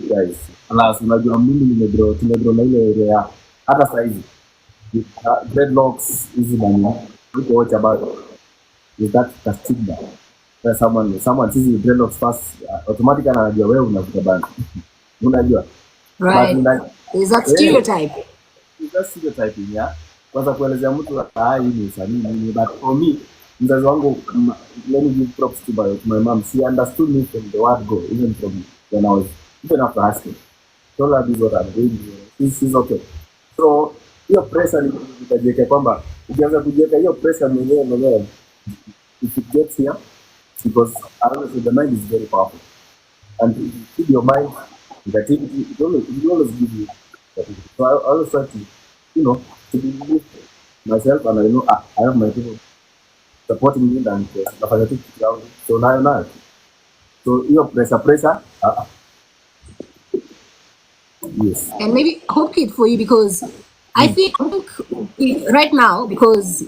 guys. Alas, unajua mimi tumegrow na ile area hata sasa hivi. Dreadlocks hizi bana. People watch about is that stigma. Where someone sees you dreadlocks first, automatically anajua wewe unavuta bana. Unajua? Right. Is that stereotype? Is that stereotyping, yeah? Kwanza kuelezea mtu hii ni usanii, but for me, mzazi wangu, let me give props to my mom. She understood me from the word go, even from when I was, even after asking. Told her this is what I'm doing. She's okay. So, hiyo pressure nitajiweka kwamba ukianza kujiweka hiyo pressure mwenyewe if it gets here, because honestly the mind is very powerful, and if you keep your mind negativity, it will always give you negativity. So I always try to to believe myself, and I know I have my people supporting me and nafanya tu kitu yangu, so nayo so hiyo pressure yes. And maybe Hopekid for you, because I think right now, because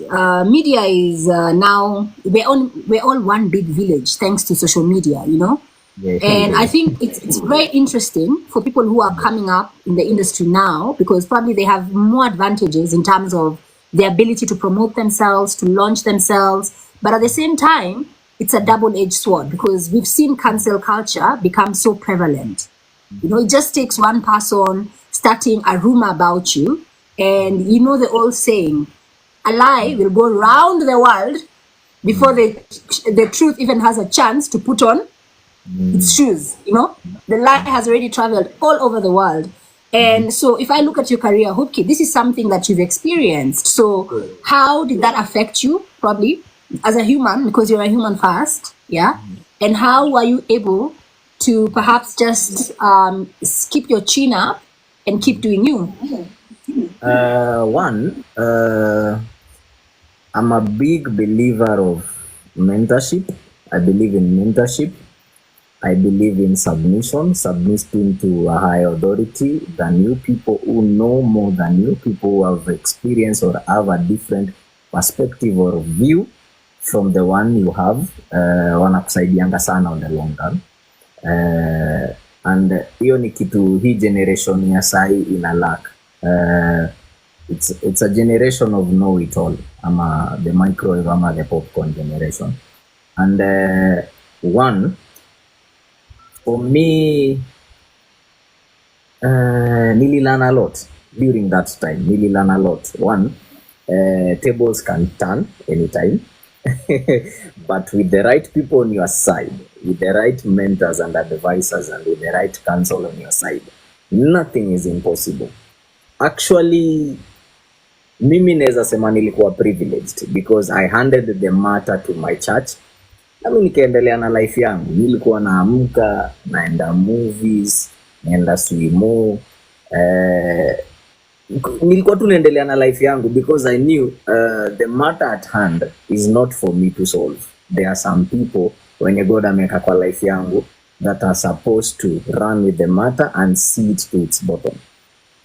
media is now we're all one big village thanks to social media, and I think it's very interesting for people who are coming up in the industry now, because probably they have more advantages in terms of the ability to promote themselves, to launch themselves, but at the same time it's a double-edged sword, because we've seen cancel culture become so prevalent. It just takes one person starting a rumor about you, and the old saying, a lie will go round the world before the truth even has a chance to put on its shoes. The lie has already traveled all over the world. And so if I look at your career, Hopekid, this is something that you've experienced. So how did that affect you, probably, as a human, because you're a human first, yeah? And how were you able to perhaps just keep your chin up and keep doing you? I'm a big believer of mentorship. I believe in mentorship. I believe in submission to a high authority, than you people who know more than you, people who have experience or have a different perspective or view from the one you have. Wanakusaidianga sana on the long term. And hiyo ni kitu hii generation ya sahi ina lack. It's a generation of know it all, ama the microwave ama the popcorn generation. And for me, nililearn a lot during that time. Nililearn a lot. Tables can turn anytime. But with the right people on your side, with the right mentors and advisors, and with the right counsel on your side, nothing is impossible. Actually, mimi naweza sema nilikuwa privileged, because I handed the matter to my church. Nami nikaendelea na life yangu. Nilikuwa naamka, naenda movies, naenda swimo. Nilikuwa tu naendelea na life yangu, because I knew the matter at hand is not for me to solve. There are some people when God ameka kwa life yangu that are supposed to run with the matter and see it to its bottom.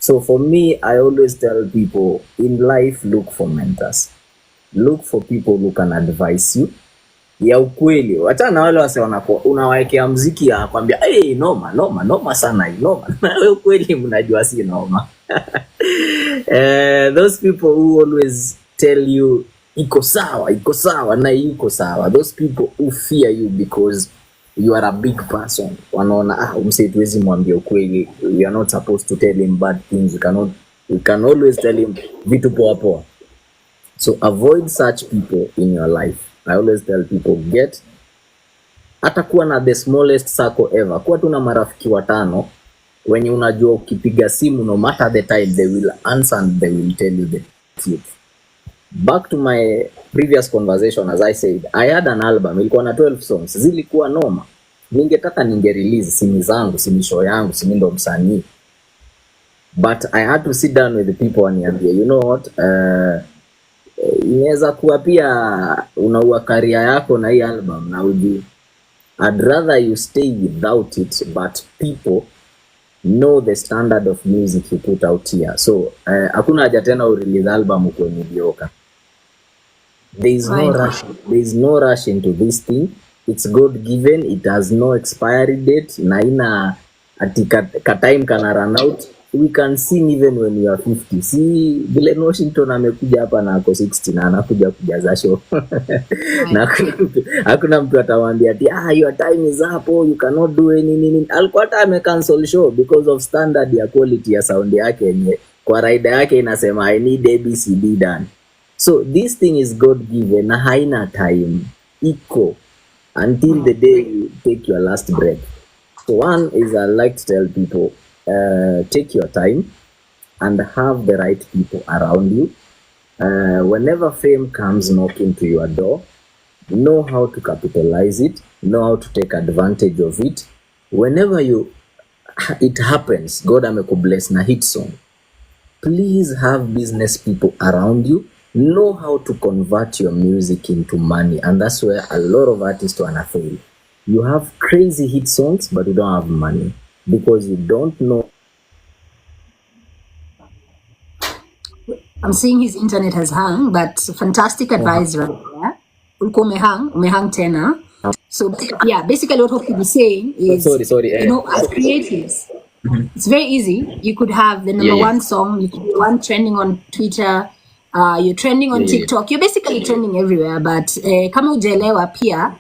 So for me, I always tell people in life, look for mentors. Look for people who can advise you ya ukweli. Wacha na wale wase unawaekea muziki ya kwambia noma sana noma. Wewe ukweli mnajua si noma. Those people who always tell you iko sawa na iko sawa. Those people who fear you because you are a big person. Wanaona umse tuwezi mwambia ukweli. We are not supposed to tell him bad things. We can always tell him vitu poa. So avoid such people in your life. I always tell people, hata kuwa na the smallest circle ever. Kuwa tu na marafiki 5 wenye unajua ukipiga simu, no matter the time, they will answer and they will tell you the truth. Back to my previous conversation, as I said, I had an album. Ilikuwa na 12 songs. Zilikuwa noma. Ningetaka ninge-release simi zangu, simi show yangu, simi ndo msanii. But I had to sit down with the people and niambia, you know what, inaweza kuwa pia unaua career yako na hii album na ujui. I'd rather you stay without it, but people know the standard of music you put out here. So hakuna haja tena release album kwa mediocre. There is no rush. There is no rush into this thing. It's God given. It has no expiry date. Na ina atika time kana run out. We can sing even when we are 50. See, Glen Washington amekuja hapa na ako 60 na anakuja kujaza show. Na hakuna mtu atawaambia ati your time is up, you cannot do anything. Alikuwa hata amecancel show because of standard ya quality ya sound yake yenye kwa rider yake inasema I need ABCD done. So this thing is God given na haina time iko until the day you take your last breath. So one is I like to tell people, take your time and have the right people around you. Whenever fame comes knocking to your door, know how to capitalize it, know how to take advantage of it. Whenever it happens, God amekubless na hit song, please have business people around you. Know how to convert your music into money, and that's where a lot of artists wanna fail. You have crazy hit songs, but you don't have money because you don't know. I'm seeing his internet has hung, but fantastic advice right there. Ulikuwa umehang tena. So yeah, basically what Hopekid is saying is, sorry. You know, as creatives, it's very easy. You could have the number one song, you could be one trending on Twitter, you're trending on TikTok, you're basically trending everywhere. But kama ujelewa pia,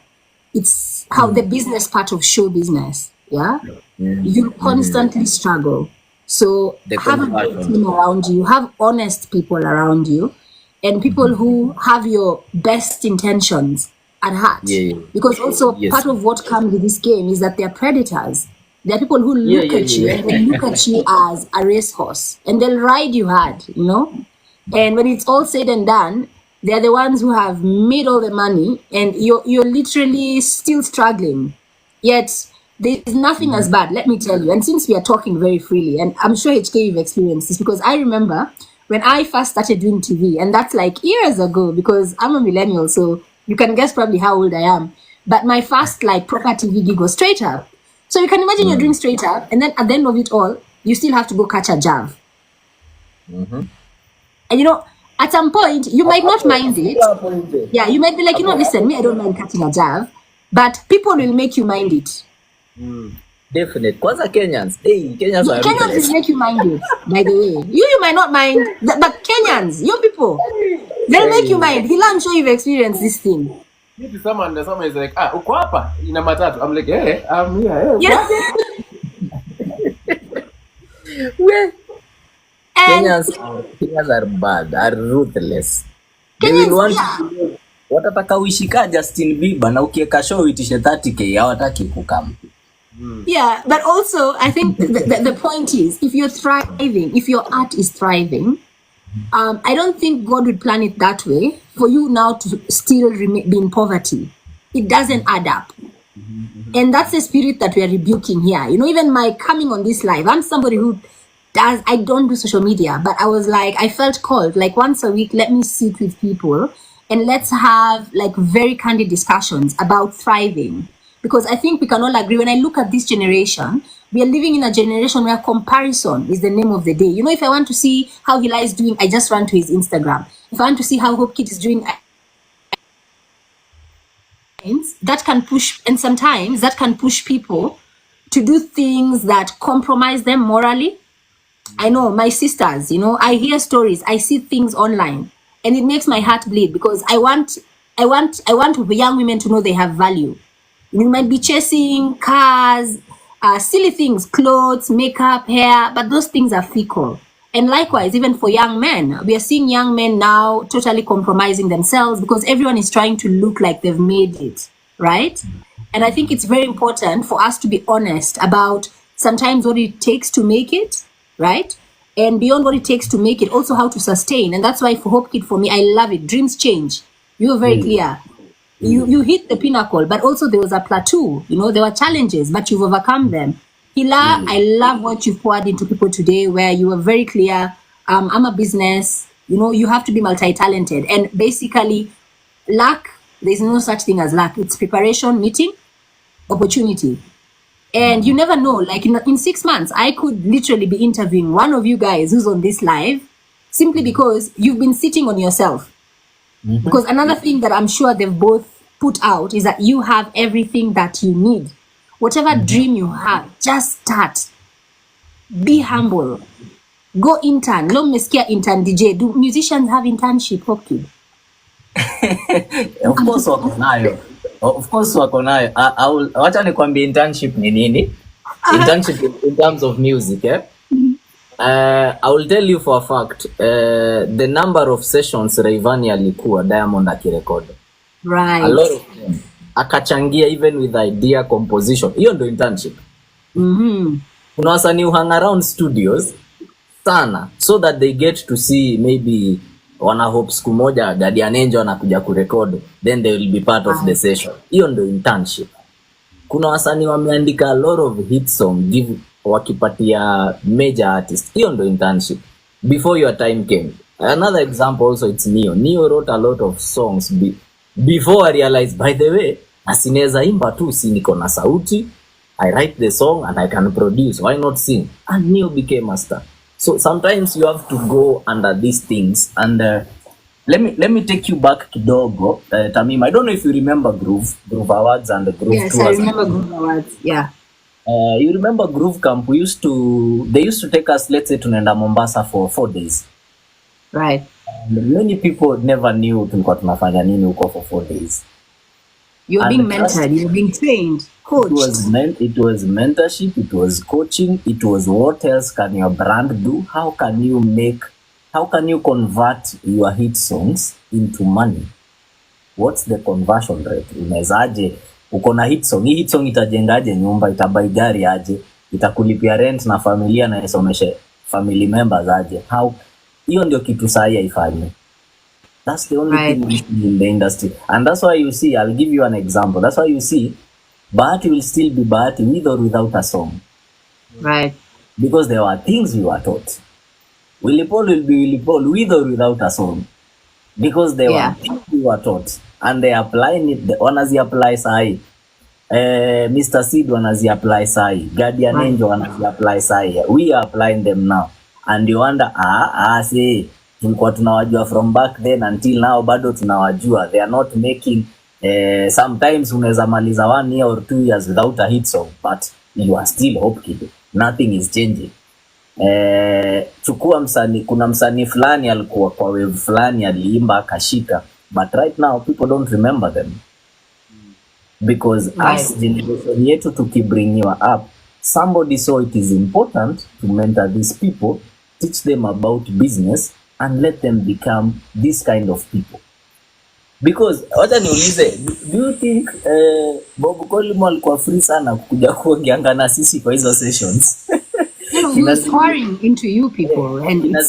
it's how the business part of show business. Yeah, you constantly struggle. So have a good team around you, have honest people around you, and people who have your best intentions at heart. Because also part of what comes with this game is that they're predators. There are people who look at you and they look at you as a racehorse and they'll ride you hard, you know? And when it's all said and done, they're the ones who have made all the money and you're literally still struggling. Yet there's nothing as bad, let me tell you. And since we are talking very freely, and I'm sure HK you've experienced this, because I remember when I first started doing TV, and that's like years ago, because I'm a millennial, so you can guess probably how old I am. But my first like proper TV gig was Straight Up. So you can imagine you're doing Straight Up, and then at the end of it all, you still have to go catch a jav. And you know, at some point, you might not mind it. Yeah, you might be like, you know, listen, me, I don't mind catching a jav, but people will make you mind it. Definitely. Kwanza Kenyans. Hey, Kenyans will make you mind it, by the way. You might not mind, but Kenyans, your people, they'll make you mind. I'm sure you've experienced this thing. Maybe someone is like, uko hapa ina matatu. I'm like, hey, I'm here. Kenyans are bad, are ruthless. They will want to watataka uishika Justin Bieber na ukieka show itishe 30k hawataki kukam. Yeah, but also I think the point is, if you're thriving, if your art is thriving, I don't think God would plan it that way for you now to still be in poverty. It doesn't add up. And that's the spirit that we are rebuking here. You know, even my coming on this live, I'm somebody who I don't do social media, but I was like, I felt called, like once a week, let me sit with people and let's have like very candid discussions about thriving. Because I think we can all agree, when I look at this generation, we are living in a generation where comparison is the name of the day. You know, if I want to see how Hillas is doing, I just run to his Instagram. If I want to see how Hopekid is doing, that can push, and sometimes that can push people to do things that compromise them morally. I know my sisters, you know, I hear stories, I see things online, and it makes my heart bleed because I want young women to know they have value. You might be chasing cars, silly things, clothes, makeup, hair, but those things are fickle. And likewise, even for young men, we are seeing young men now totally compromising themselves because everyone is trying to look like they've made it, right? And I think it's very important for us to be honest about sometimes what it takes to make it, right? And beyond what it takes to make it, also how to sustain. And that's why for Hopekid, for me, I love it. Dreams change. You were very clear. You hit the pinnacle, but also there was a plateau. You know, there were challenges, but you've overcome them. Hila, I love what you've poured into people today, where you were very clear. I'm a business. You know, you have to be multi-talented. And basically, luck, there's no such thing as luck. It's preparation, meeting, opportunity. And you never know, like in 6 months, I could literally be interviewing one of you guys who's on this live simply because you've been sitting on yourself. Because another thing that I'm sure they've both put out is that you have everything that you need. Whatever dream you have, just start. Be humble. Go intern. Lo meskia intern DJ. Do musicians have internship, Hopekid? Of course wako nayo. Of course wako nayo. Wacha nikwambie internship ni nini? Internship in terms of music, I will tell you for a fact, the number of sessions Rayvanny alikuwa Diamond akirecord. Right. A lot of them. Akachangia even with idea composition. Hiyo ndo internship. Kuna wasanii hang around studios sana so that they get to see maybe wana hope siku moja Guardian Angel anakuja kurecord, then they will be part of the session. Hiyo ndo internship. Kuna wasanii wameandika a lot of hit song wakipatia major artist. Hiyo ndo internship. Before your time came. Another example also, it's Neo. Neo wrote a lot of songs before I realized, by the way, asineza imba tu, si niko na sauti, I write the song and I can produce. Why not sing? And Neo became a star. So sometimes you have to go under these things. And let me take you back kidogo, Tamim. I don't know if you remember Groove Awards and the Groove Yes, Tours. I remember Groove Awards. Yeah. You remember Groove Camp? They used to take us, let's say, tunaenda Mombasa for 4 days. Right. And many people never knew tulikuwa tunafanya nini huko for 4 days. You're being mentored, you're being trained, coached. It was mentorship, it was coaching, it was what else can your brand do? How can you convert your hit songs into money? What's the conversion rate? Unawezaje uko na hit song, hii hit song itajengaje nyumba, itabai gari aje, itakulipia rent na familia na isomeshe family members aje? How? Hiyo ndio kitu sahi haifanye. That's the only thing in the industry. And that's why you see, I'll give you an example. That's why you see, Bahati will still be Bahati with or without a song. Right. Because there were things we were taught. Willy Paul will be Willy Paul with or without a song. Because there were things we were taught. And they applying it, wanazi apply sahi. Mr. Seed wanazi apply sahi. Guardian Angel wanazi apply sahi. We are applying them now. And you wonder, see, tulikuwa tunawajua from back then until now bado tunawajua. They are not making, sometimes unaweza maliza 1 year or 2 years without a hit song, but you are still Hopekid. Nothing is changing. Chukua msanii, kuna msanii fulani alikuwa kwa wave fulani aliimba akashika, but right now people don't remember them. Because as generation yetu tukibringiwa up, somebody saw it is important to mentor these people, teach them about business and let them become this kind of people. Because wacha niulize, do you think Bob Colimo alikuwa free sana kuja kuongeanga na sisi kwa hizo sessions? He was pouring into you people, and kina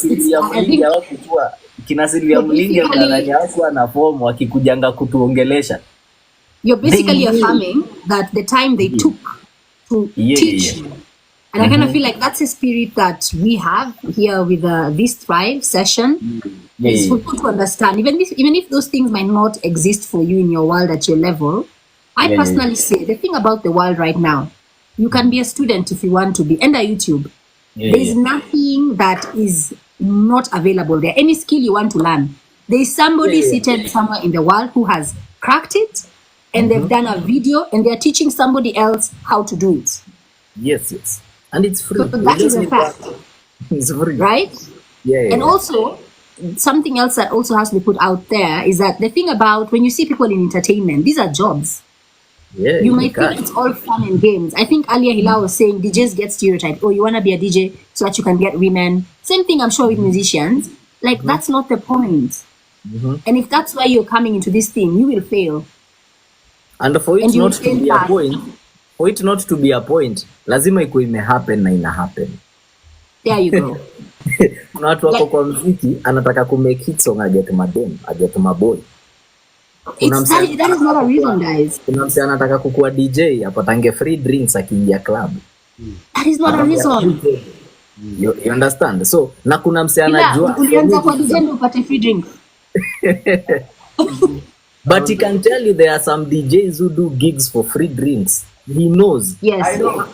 Silvia Mlingi ndani yako ana form wakikujanga kutuongelesha. You're basically affirming that the time they took to teach you. And I kind of feel like that's a spirit that we have here with this Thrive session. Is for people to understand, even if those things might not exist for you in your world at your level. I personally say the thing about the world right now, you can be a student if you want to be, and a YouTube. There is nothing that is not available there. Any skill you want to learn, there is somebody seated somewhere in the world who has cracked it, and they've done a video, and they're teaching somebody else how to do it. Yes. And it's free. So that is a fact. It's free. Right? And also, something else that also has to be put out there is that the thing about when you see people in entertainment, these are jobs. You might think it's all fun and games. I think earlier Hila was saying DJs get stereotyped. Oh, you want to be a DJ so that you can get women. Same thing I'm sure with musicians. Like, that's not the point. And if that's why you're coming into this thing, you will fail. And for it not to be a point, lazima ikuwe imehappen na ina happen. There you go. Kuna watu wako kwa muziki anataka ku make hit song aget madem, aget maboy. That is not a reason, guys. Kuna mse anataka kukuwa DJ apatange free drinks akiingia club. That is not a reason. You understand? So na kuna mse anajua ulianza kwa DJ ndio upate free drink. But he can tell you there are some DJs who do gigs for free drinks. he knows. Yes. I know.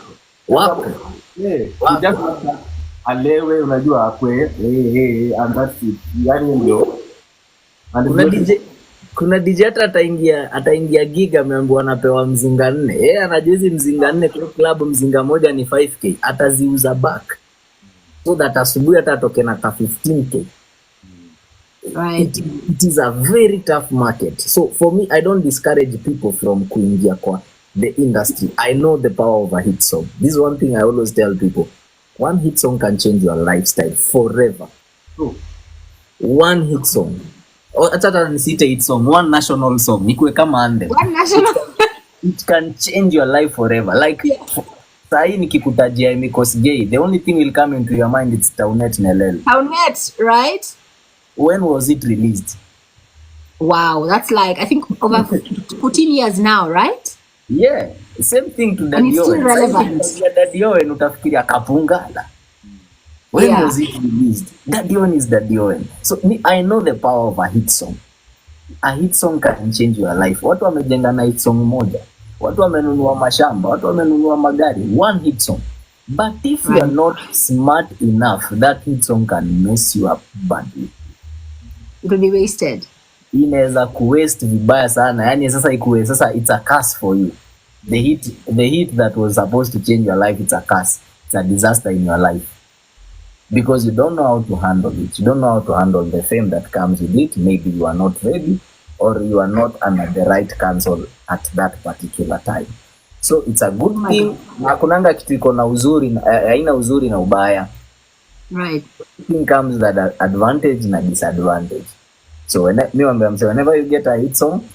Wako. Yeah. You Wako. just want that alewe unajua akwe and that's it. Yani ndio. And Kuna DJ hata ataingia gig ameambiwa anapewa mzinga 4. Yeye anajua hizi mzinga 4 kwa club mzinga moja ni 5k, ataziuza back. So that asubuhi hata atoke na ka 15k. Right. It is a very tough market. So for me, I don't discourage people from kuingia kwa the industry. I know the power of a hit song. This is one thing I always tell people. One hit song can change your lifestyle forever. true. One hit song. Hata nisite hit song, one national song. Nikwe kama anthem. One national. It can change your life forever. Like, sahi nikikutajia Mikos Gay, the only thing will come into your mind is Taunet Nelel. Taunet, right? When was it released? Wow, that's like, I think over 14 years now, right? Yeah, same thing to And Daddy it's still Owen. relevant. Daddy Owen utafikiria kapungala. When Yeah. was it released? Daddy Owen is Daddy Owen. So I know the power of a hit song. A hit song can change your life. Watu wamejenga na hit song moja. Watu wamenunua mashamba, watu wamenunua magari. One hit song. But if you are not smart enough, that hit song can mess you up badly. It will be wasted. Inaweza kuwaste vibaya sana. Yani sasa it's a curse for you. The hit that was supposed to change your life, it's a curse. It's a disaster in your life. Because you don't know how to handle it. You don't know how to handle the fame that comes with it. Maybe you are not ready or you are not under the right counsel at that particular time. So it's a good thing. Hakunanga kitu iko na uzuri, haina uzuri na ubaya. Right. Everything comes with an advantage and a disadvantage. So whenever you get a hit song,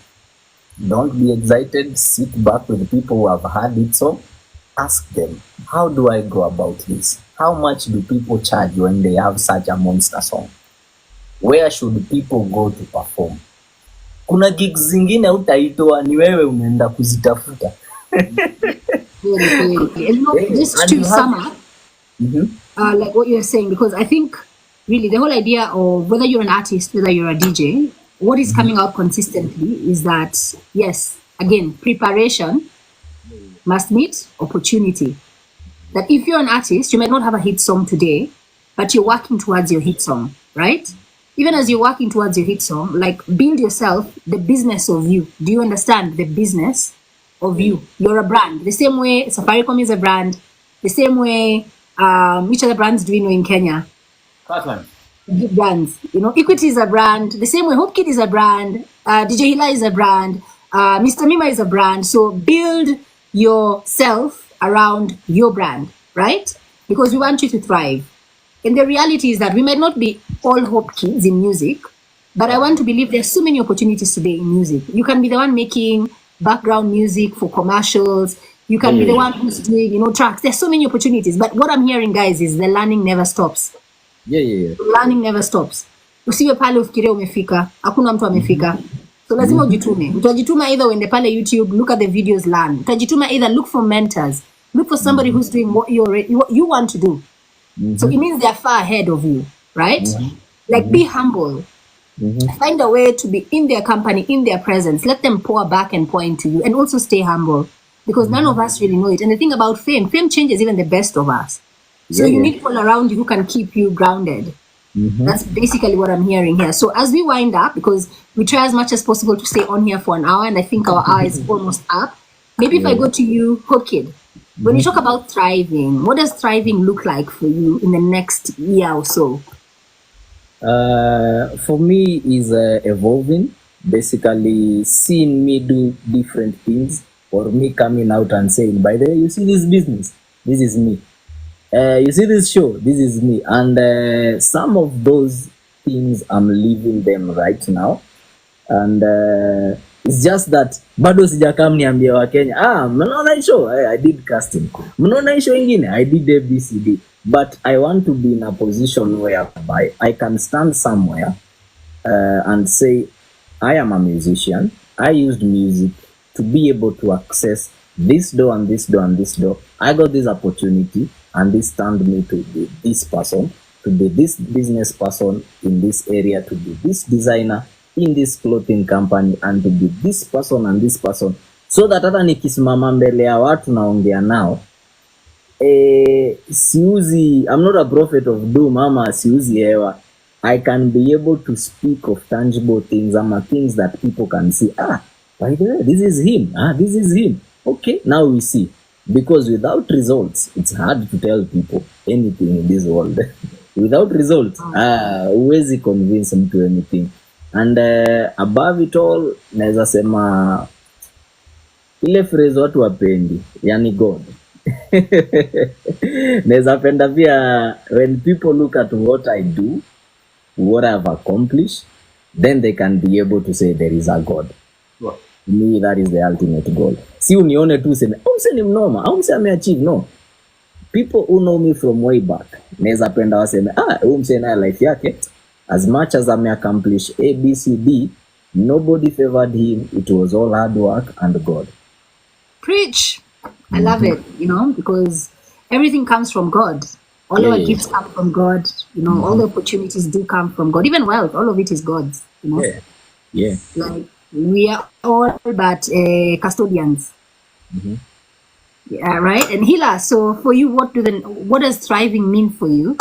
don't be excited. Sit back with people who have had it song. Ask them, how do I go about this? How much do people charge when they have such a monster song? Where should people go to perform? Kuna gigs zingine utaitwa ni wewe unaenda kuzitafuta. Really. And just to sum up, like what you're saying, because I think really the whole idea of whether you're an artist, whether you're a DJ, what is coming out consistently is that, yes, again, preparation must meet opportunity. That if you're an artist, you might not have a hit song today, but you're working towards your hit song, right? Even as you're working towards your hit song, like build yourself the business of you. Do you understand the business of you? You're a brand. The same way Safaricom is a brand. The same way, which other brands do we know in Kenya? Cartland. Big brands. You know, Equity is a brand. The same way Hopekid is a brand. DJ Hillas is a brand. Mr. Mima is a brand. So build yourself around your brand, right? Because we want you to thrive. And the reality is that we might not be all Hopekids in music, but I want to believe there's so many opportunities today in music. You can be the one making background music for commercials. You can be the one who's doing, tracks. There's so many opportunities. But what I'm hearing, guys, is the learning never stops. Yeah. Learning never stops. Usiwe pale ufikirie umefika. Hakuna mtu amefika. So lazima ujitume. Utajituma either uende pale YouTube, look at the videos, learn. Utajituma either look for mentors. Look for somebody who's doing what you want to do. So it means they're far ahead of you, right? Like be humble. Find a way to be in their company, in their presence. Let them pour back and pour into you. And also stay humble. Because none of us really know it. And the thing about fame changes even the best of us. So you need people around you who can keep you grounded. That's basically what I'm hearing here. So as we wind up, because we try as much as possible to stay on here for an hour, and I think our hour is almost up. Maybe if I go to you, Hopekid, when you talk about thriving, what does thriving look like for you in the next year or so? For me, is evolving. Basically, seeing me do different things, or me coming out and saying, by the way, you see this business, this is me. You see this show, this is me. And some of those things, I'm living them right now. And it's just that bado sijakam niambia wa Kenya, mnaona hii show, I did casting. Mnaona hii show ingine, I did ABCD. But I want to be in a position whereby I can stand somewhere and say, I am a musician. I used music to be able to access this door and this door and this door. I got this opportunity, and this turned me to be this person, to be this business person in this area, to be this designer in this clothing company, and to be this person and this person so that hata nikisimama mbele ya watu naongea nao siuzi, I'm not a prophet of doom ama siuzi hewa. I can be able to speak of tangible things ama things that people can see. By the way, this is him. This is him. Okay, now we see. Because without results, it's hard to tell people anything in this world. Without results, huwezi convince mtu anything. And above it all, naweza sema ile phrase watu wapendi, yani God. Naweza penda pia when people look at what I do, what I've accomplished, then they can be able to say there is a God. Sure. To me, that is the ultimate goal. Si unione tu seme, mse ni mnoma, mse ameachieve, no. People who know me from way back, naweza penda waseme, mse na life yake, as much as ameaccomplish A, B, C, D, nobody favored him. It was all hard work and God. Preach. I love it, because everything comes from God. All our gifts come from God. All the opportunities do come from God. Even wealth, all of it is God's. Yeah. Like we are all but custodians. Yeah, right. And Hila, so for you, what does thriving mean for you?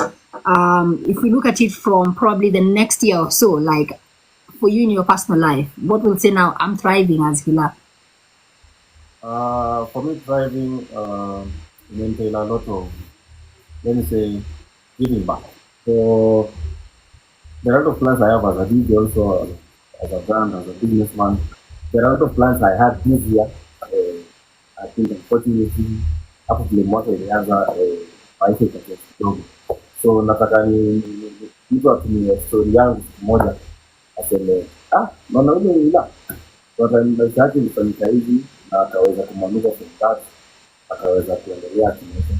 If we look at it from probably the next year or so, like for you in your personal life, what will say now? I'm thriving as Hila. For me, thriving maintain a lot of, let me say, giving back. So there are a lot of plans I have as a DJ, also as a brand, as a businessman. There are a lot of plans I had this year. I think unfortunately, hapo vile mwaka ilianza maisha ikakuwa kidogo. So nataka ni mtu atumie story yangu siku moja aseme naona ule ila kwa maisha yake ilifanyika hivi na akaweza kumaliza serikali, akaweza kuendelea kimaisha.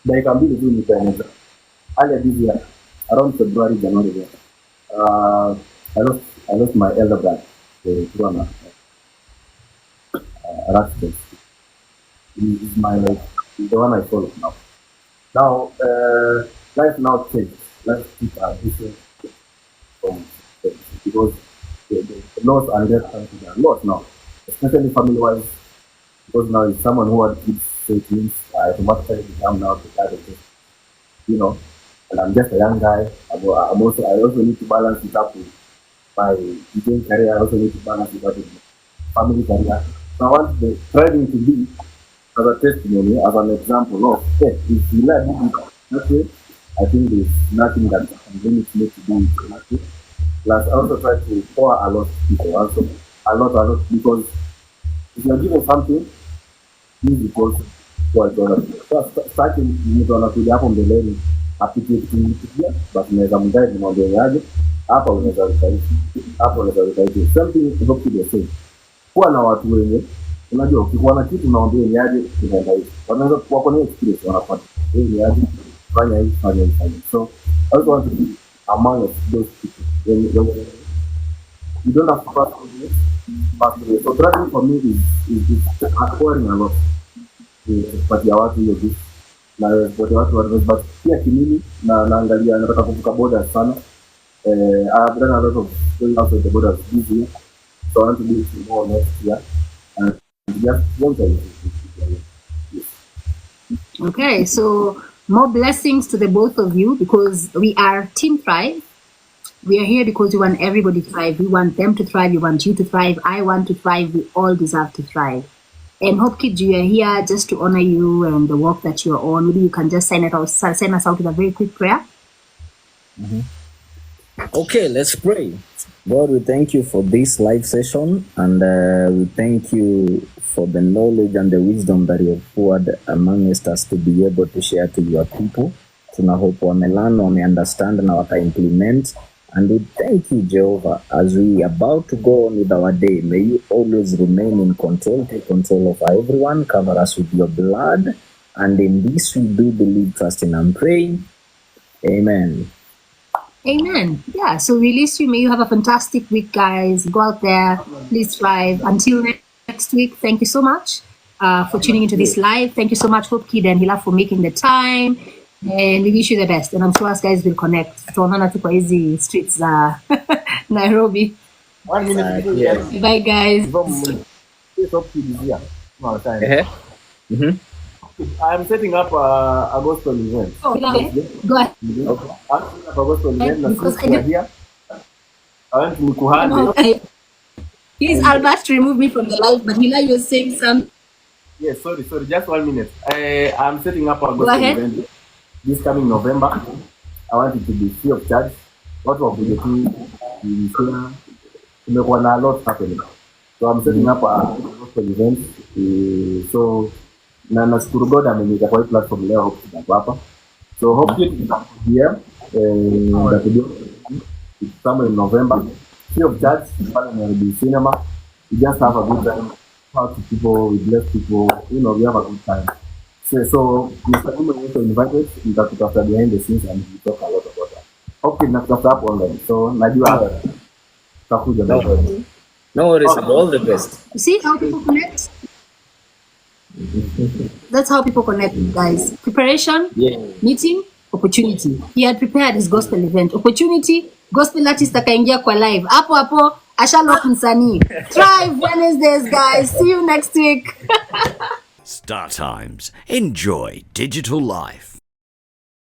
Dakika mbili tu nitaeleza. Earlier this year, around February, January, I lost my elder brother to an accident. He is my life, the one I follow now. Now, life now changed. Let's keep our different from because the loss and death are lost now, especially family-wise. Because now it's someone who had kids, so it means I automatically become now the dad of this, and I'm just a young guy. I also need to balance it up with my DJing career. I also need to balance it up with my family career. So I want the thriving to be as a testimony, as an example of, if you like that way, I think there's nothing that can limit me to do it. Plus, I also try to pour a lot to people, also a lot, because if you're given something, use it also for a dollar. So starting mtu anakuja hapo mbeleni apitie kitu but unaweza mdai mwambie aje hapa, unaweza ukaishi something to help you the kuwa na watu wenye unajua ukikuwa na kitu unaambia ni aje inaenda hivi, wanaweza kuwa na experience wanapata ni aje fanya hivi. So I also want to be among those people when you don't have to pass on this, but so traveling for me is acquiring a lot. Kupatia watu hiyo gift na kupatia watu but pia kimimi na naangalia nataka kuvuka borders sana. I've done a lot of going outside the borders this year, so I want to do it more next year and just one time. Okay, so more blessings to the both of you, because we are Team Thrive. We are here because we want everybody to thrive. We want them to thrive. We want you to thrive. I want to thrive. We all deserve to thrive. And Hopekid, you are here just to honor you and the work that you're on. Maybe you can just send us out with a very quick prayer. Okay, let's pray. God, we thank you for this live session, and we thank you for the knowledge and the wisdom that you have poured amongst us to be able to share to your people. Tunahope wamelearn, wame-understand na wata-implement. And we thank you, Jehovah, as we are about to go on with our day. May you always remain in control, take control of everyone, cover us with your blood. And in this we do believe, trusting and praying. Amen. Amen. Yeah, so release you. May you have a fantastic week, guys. Go out there. Please thrive. Until next week, thank you so much for tuning into this live. Thank you so much, Hopekid and Hila, for making the time. And we wish you the best. And I'm sure us guys will connect. Tuonana tu kwa hizi streets za Nairobi. 1 minute. Bye, guys. Yes, Hopekid is here. No, time. Mhm. I'm setting up a gospel event. Oh, go ahead. Go ahead. I'm setting up a gospel event. Na Because since we are here, I want to Mikuhande. Please, Albert, remove me from the live, but Hila, you're saying something. Yes, sorry, just 1 minute. I'm setting up a Go gospel ahead. event this coming November. I want it to be free of charge. What of the two in Kenya? Tumekuwa na a lot happening. So I'm setting up a gospel event. So na nashukuru God ameniita kwa hii platform leo Hopekid ako hapa. So Hopekid is here. That will be somewhere in November. Free of charge. Pale Nairobi Cinema. We just have a good time. Talk to people, we bless people. You know, we have a good time. So Mr. Kuma also invited. Nitakutafuta behind the scenes and we talk a lot about that. Hopekid nakutafuta hapo online. So najua tutakuja baadaye. No worries, all the best. You see how people connect? That's how people connect, guys. Preparation, meeting, opportunity. He had prepared his gospel event. Opportunity, gospel artist akaingia kwa live. Hapo ashalok msanii. Thrive Wednesdays, guys. See you next week. Star Times. Enjoy digital life.